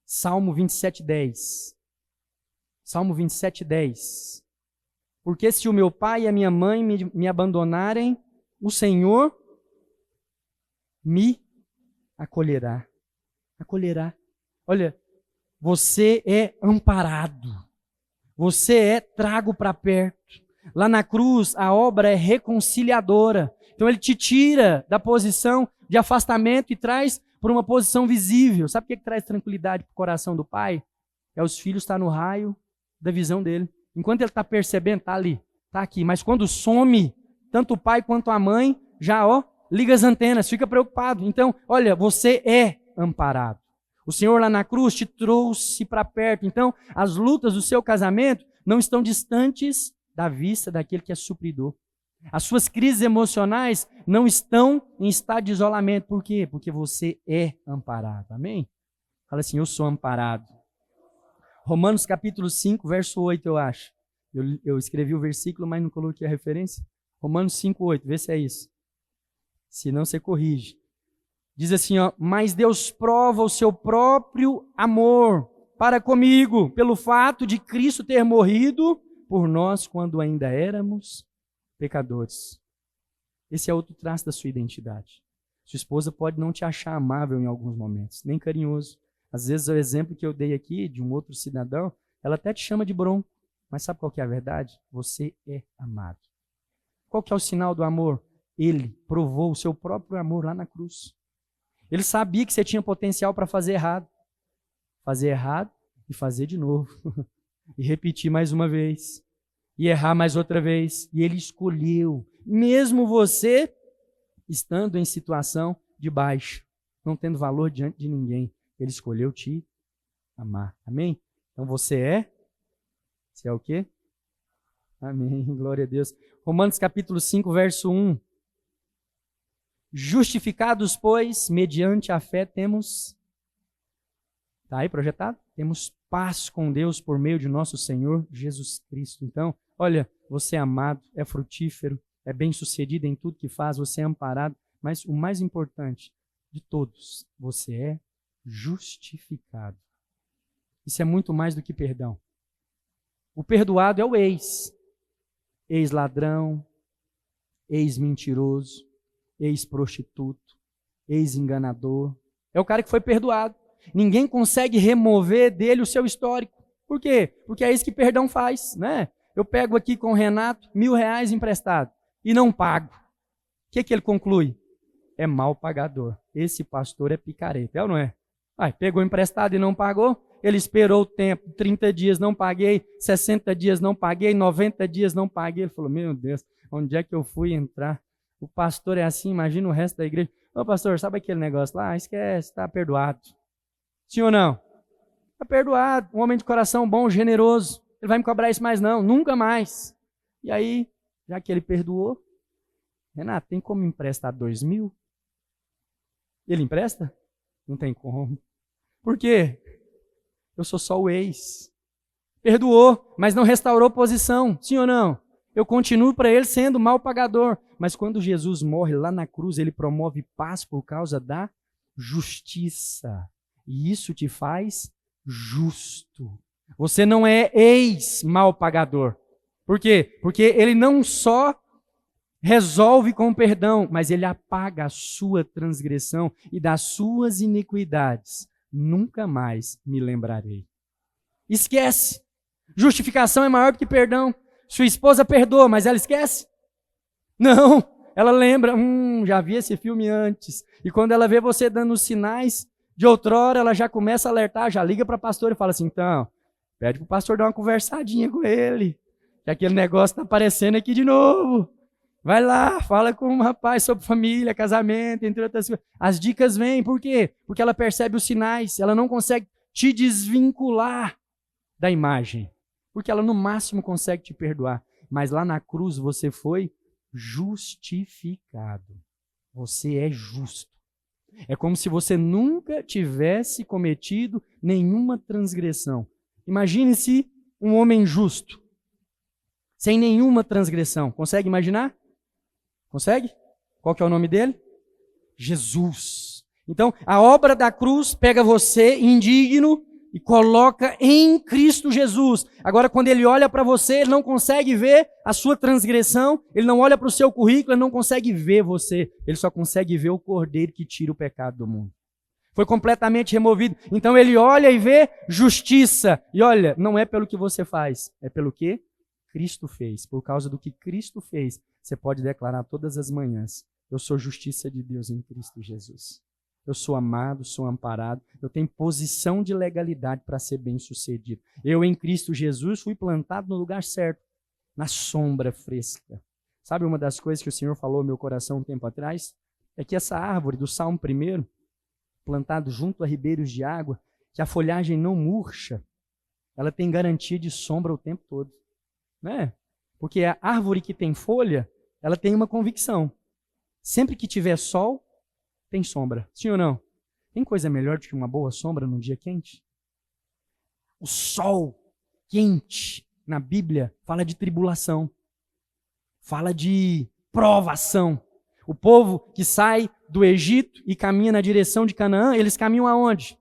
Salmo 27:10. Salmo 27:10. Porque se o meu pai e a minha mãe me abandonarem, o Senhor me acolherá. Acolherá. Olha, você é amparado. Você é trago para perto. Lá na cruz, a obra é reconciliadora. Então ele te tira da posição de afastamento e traz para uma posição visível. Sabe o que traz tranquilidade para o coração do pai? É os filhos estar no raio da visão dele. Enquanto ele está percebendo, está ali, está aqui. Mas quando some, tanto o pai quanto a mãe, já liga as antenas, fica preocupado. Então, olha, você é amparado. O Senhor lá na cruz te trouxe para perto. Então, as lutas do seu casamento não estão distantes da vista daquele que é supridor. As suas crises emocionais não estão em estado de isolamento. Por quê? Porque você é amparado. Amém? Fala assim, eu sou amparado. Romanos capítulo 5, verso 8, eu acho. Eu escrevi o versículo, mas não coloquei a referência. Romanos 5, 8, vê se é isso. Se não, você corrige. Diz assim, mas Deus prova o seu próprio amor para comigo, pelo fato de Cristo ter morrido por nós quando ainda éramos pecadores. Esse é outro traço da sua identidade. Sua esposa pode não te achar amável em alguns momentos, nem carinhoso. Às vezes, o exemplo que eu dei aqui de um outro cidadão, ela até te chama de bronco. Mas sabe qual que é a verdade? Você é amado. Qual que é o sinal do amor? Ele provou o seu próprio amor lá na cruz. Ele sabia que você tinha potencial para fazer errado. Fazer errado e fazer de novo. E repetir mais uma vez. E errar mais outra vez. E ele escolheu. Mesmo você estando em situação de baixo. Não tendo valor diante de ninguém. Ele escolheu te amar. Amém? Então você é o quê? Amém, glória a Deus. Romanos capítulo 5, verso 1. Justificados, pois, mediante a fé temos... Está aí projetado? Temos paz com Deus por meio de nosso Senhor Jesus Cristo. Então, olha, você é amado, é frutífero, é bem-sucedido em tudo que faz, você é amparado, mas o mais importante de todos, você é justificado. Isso é muito mais do que perdão. O perdoado é o ex-ladrão, ex-mentiroso, ex-prostituto, ex-enganador. É o cara que foi perdoado. Ninguém consegue remover dele o seu histórico. Por quê? Porque é isso que perdão faz, né? Eu pego aqui com o Renato R$1.000 emprestado e não pago. O que ele conclui? É mal pagador. Esse pastor é picareta, é ou não é? Pegou emprestado e não pagou, ele esperou o tempo, 30 dias não paguei, 60 dias não paguei, 90 dias não paguei. Ele falou, meu Deus, onde é que eu fui entrar? O pastor é assim, imagina o resto da igreja. Ô pastor, sabe aquele negócio lá? Esquece, está perdoado. Sim ou não? Está perdoado, um homem de coração bom, generoso. Ele vai me cobrar isso mais não, nunca mais. E aí, já que ele perdoou, Renato, tem como me emprestar 2.000? Ele empresta? Não tem como. Por quê? Eu sou só o ex. Perdoou, mas não restaurou posição. Sim ou não? Eu continuo para ele sendo mal pagador. Mas quando Jesus morre lá na cruz, ele promove paz por causa da justiça. E isso te faz justo. Você não é ex-mal pagador. Por quê? Porque ele não só resolve com perdão, mas ele apaga a sua transgressão e das suas iniquidades. Nunca mais me lembrarei. Esquece. Justificação é maior do que perdão. Sua esposa perdoa, mas ela esquece? Não. Ela lembra, já vi esse filme antes. E quando ela vê você dando os sinais de outrora, ela já começa a alertar, já liga para o pastor e fala assim, então, pede para o pastor dar uma conversadinha com ele, que aquele negócio está aparecendo aqui de novo. Vai lá, fala com um rapaz sobre família, casamento, entre outras coisas. As dicas vêm, por quê? Porque ela percebe os sinais, ela não consegue te desvincular da imagem. Porque ela no máximo consegue te perdoar. Mas lá na cruz você foi justificado. Você é justo. É como se você nunca tivesse cometido nenhuma transgressão. Imagine-se um homem justo, sem nenhuma transgressão. Consegue imaginar? Consegue? Qual que é o nome dele? Jesus. Então, a obra da cruz pega você, indigno, e coloca em Cristo Jesus. Agora, quando ele olha para você, ele não consegue ver a sua transgressão, ele não olha para o seu currículo, ele não consegue ver você, ele só consegue ver o Cordeiro que tira o pecado do mundo. Foi completamente removido. Então, ele olha e vê justiça. E olha, não é pelo que você faz, é pelo que Cristo fez. Por causa do que Cristo fez, você pode declarar todas as manhãs, eu sou justiça de Deus em Cristo Jesus. Eu sou amado, sou amparado, eu tenho posição de legalidade para ser bem-sucedido. Eu, em Cristo Jesus, fui plantado no lugar certo, na sombra fresca. Sabe uma das coisas que o Senhor falou no meu coração um tempo atrás? É que essa árvore do Salmo 1, plantado junto a ribeiros de água, que a folhagem não murcha, ela tem garantia de sombra o tempo todo. Né? Porque a árvore que tem folha, ela tem uma convicção. Sempre que tiver sol, tem sombra. Sim ou não? Tem coisa melhor do que uma boa sombra num dia quente? O sol quente na Bíblia fala de tribulação. Fala de provação. O povo que sai do Egito e caminha na direção de Canaã, eles caminham aonde?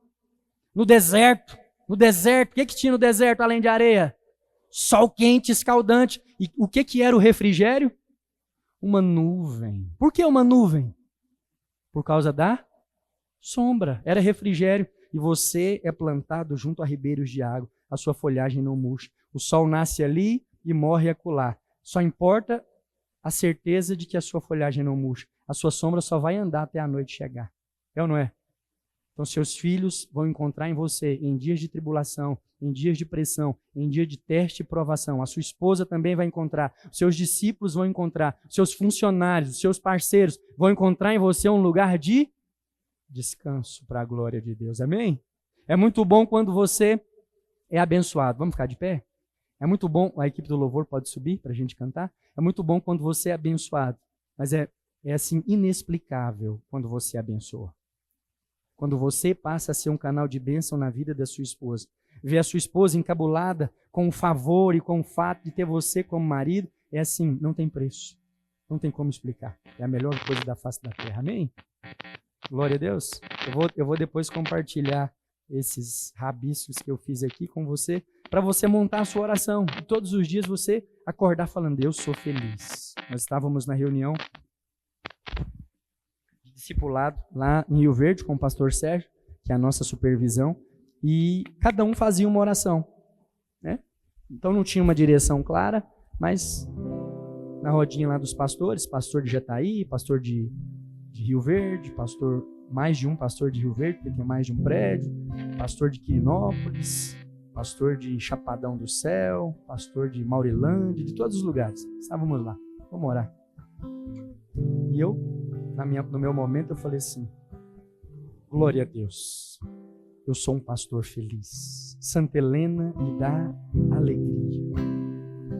No deserto. No deserto. O que tinha no deserto além de areia? Sol quente, escaldante. E o que era o refrigério? Uma nuvem. Por que uma nuvem? Por causa da sombra. Era refrigério. E você é plantado junto a ribeiros de água. A sua folhagem não murcha. O sol nasce ali e morre acolá. Só importa a certeza de que a sua folhagem não murcha. A sua sombra só vai andar até a noite chegar. É ou não é? Então seus filhos vão encontrar em você, em dias de tribulação, em dias de pressão, em dia de teste e provação. A sua esposa também vai encontrar, os seus discípulos vão encontrar, os seus funcionários, os seus parceiros vão encontrar em você um lugar de descanso para a glória de Deus. Amém? É muito bom quando você é abençoado. Vamos ficar de pé? É muito bom, a equipe do louvor pode subir para a gente cantar. É muito bom quando você é abençoado, mas é assim inexplicável quando você abençoa. Quando você passa a ser um canal de bênção na vida da sua esposa. Ver a sua esposa encabulada com o favor e com o fato de ter você como marido, é assim, não tem preço. Não tem como explicar. É a melhor coisa da face da terra. Amém? Glória a Deus. Eu vou depois compartilhar esses rabiscos que eu fiz aqui com você, para você montar a sua oração. E todos os dias você acordar falando, eu sou feliz. Nós estávamos na reunião de discipulado lá em Rio Verde com o pastor Sérgio, que é a nossa supervisão, e cada um fazia uma oração, né? Então não tinha uma direção clara, mas na rodinha lá dos pastores, pastor de Jataí, pastor de Rio Verde, mais de um pastor de Rio Verde, porque tem mais de um prédio, pastor de Quirinópolis, pastor de Chapadão do Céu, pastor de Maurilândia, de todos os lugares. Estávamos lá, vamos orar. E eu, no meu momento, eu falei assim, glória a Deus, eu sou um pastor feliz. Santa Helena me dá alegria.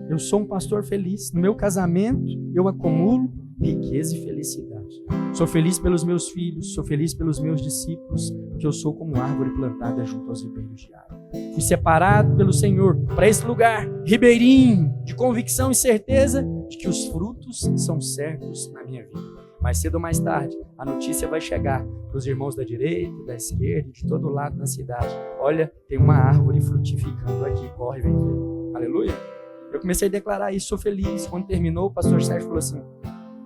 Eu sou um pastor feliz. No meu casamento, eu acumulo riqueza e felicidade. Sou feliz pelos meus filhos, sou feliz pelos meus discípulos, porque eu sou como árvore plantada junto aos ribeiros de água. Fui separado pelo Senhor para esse lugar, ribeirinho, de convicção e certeza de que os frutos são certos na minha vida. Mais cedo ou mais tarde, a notícia vai chegar para os irmãos da direita, da esquerda, de todo lado na cidade. Olha, tem uma árvore frutificando aqui, corre, vem ver. Aleluia. Eu comecei a declarar isso, sou feliz. Quando terminou, o pastor Sérgio falou assim,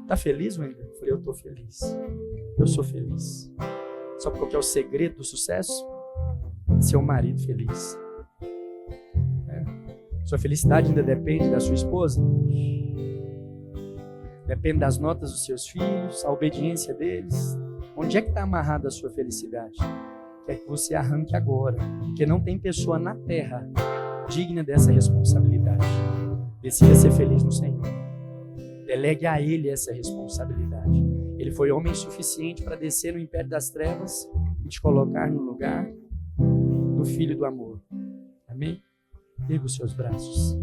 tá feliz, Wendel? Eu falei, eu tô feliz. Eu sou feliz. Sabe qual que é o segredo do sucesso? Ser um marido feliz. Sua felicidade ainda depende da sua esposa? Depende das notas dos seus filhos, a obediência deles. Onde é que está amarrada a sua felicidade? Quer que você arranque agora, porque não tem pessoa na terra digna dessa responsabilidade. Decida ser feliz no Senhor. Delegue a Ele essa responsabilidade. Ele foi homem suficiente para descer no império das trevas e te colocar no lugar do Filho do amor. Amém? Erga os seus braços.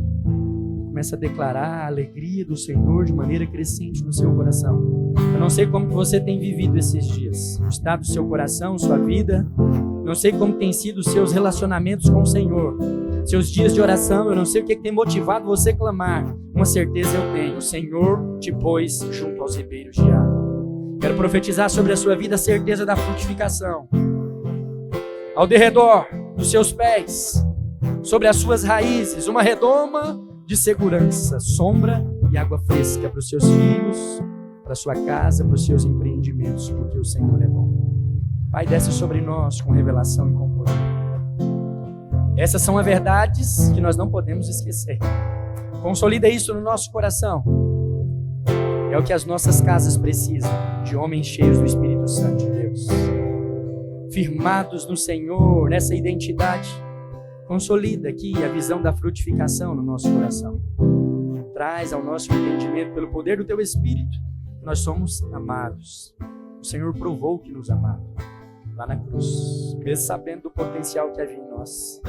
Começa a declarar a alegria do Senhor de maneira crescente no seu coração. Eu não sei como que você tem vivido esses dias. O estado do seu coração, sua vida. Não sei como tem sido os seus relacionamentos com o Senhor. Seus dias de oração, eu não sei o que tem motivado você a clamar. Uma certeza eu tenho, o Senhor te pôs junto aos ribeiros de água. Quero profetizar sobre a sua vida a certeza da frutificação. Ao derredor dos seus pés, sobre as suas raízes, uma redoma de segurança, sombra e água fresca para os seus filhos, para a sua casa, para os seus empreendimentos, porque o Senhor é bom. Pai, desce sobre nós com revelação e com poder. Essas são as verdades que nós não podemos esquecer. Consolida isso no nosso coração. É o que as nossas casas precisam, de homens cheios do Espírito Santo de Deus. Firmados no Senhor, nessa identidade. Consolida aqui a visão da frutificação no nosso coração. Traz ao nosso entendimento, pelo poder do Teu Espírito, que nós somos amados. O Senhor provou que nos amava lá na cruz, mesmo sabendo do potencial que havia em nós.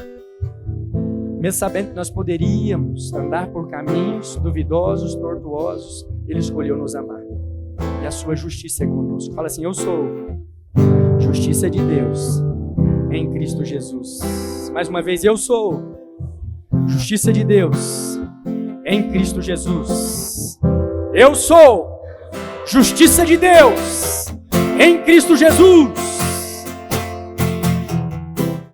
Mesmo sabendo que nós poderíamos andar por caminhos duvidosos, tortuosos, Ele escolheu nos amar. E a sua justiça é conosco. Fala assim, eu sou justiça de Deus em Cristo Jesus. Mais uma vez, eu sou justiça de Deus em Cristo Jesus. Eu sou justiça de Deus em Cristo Jesus.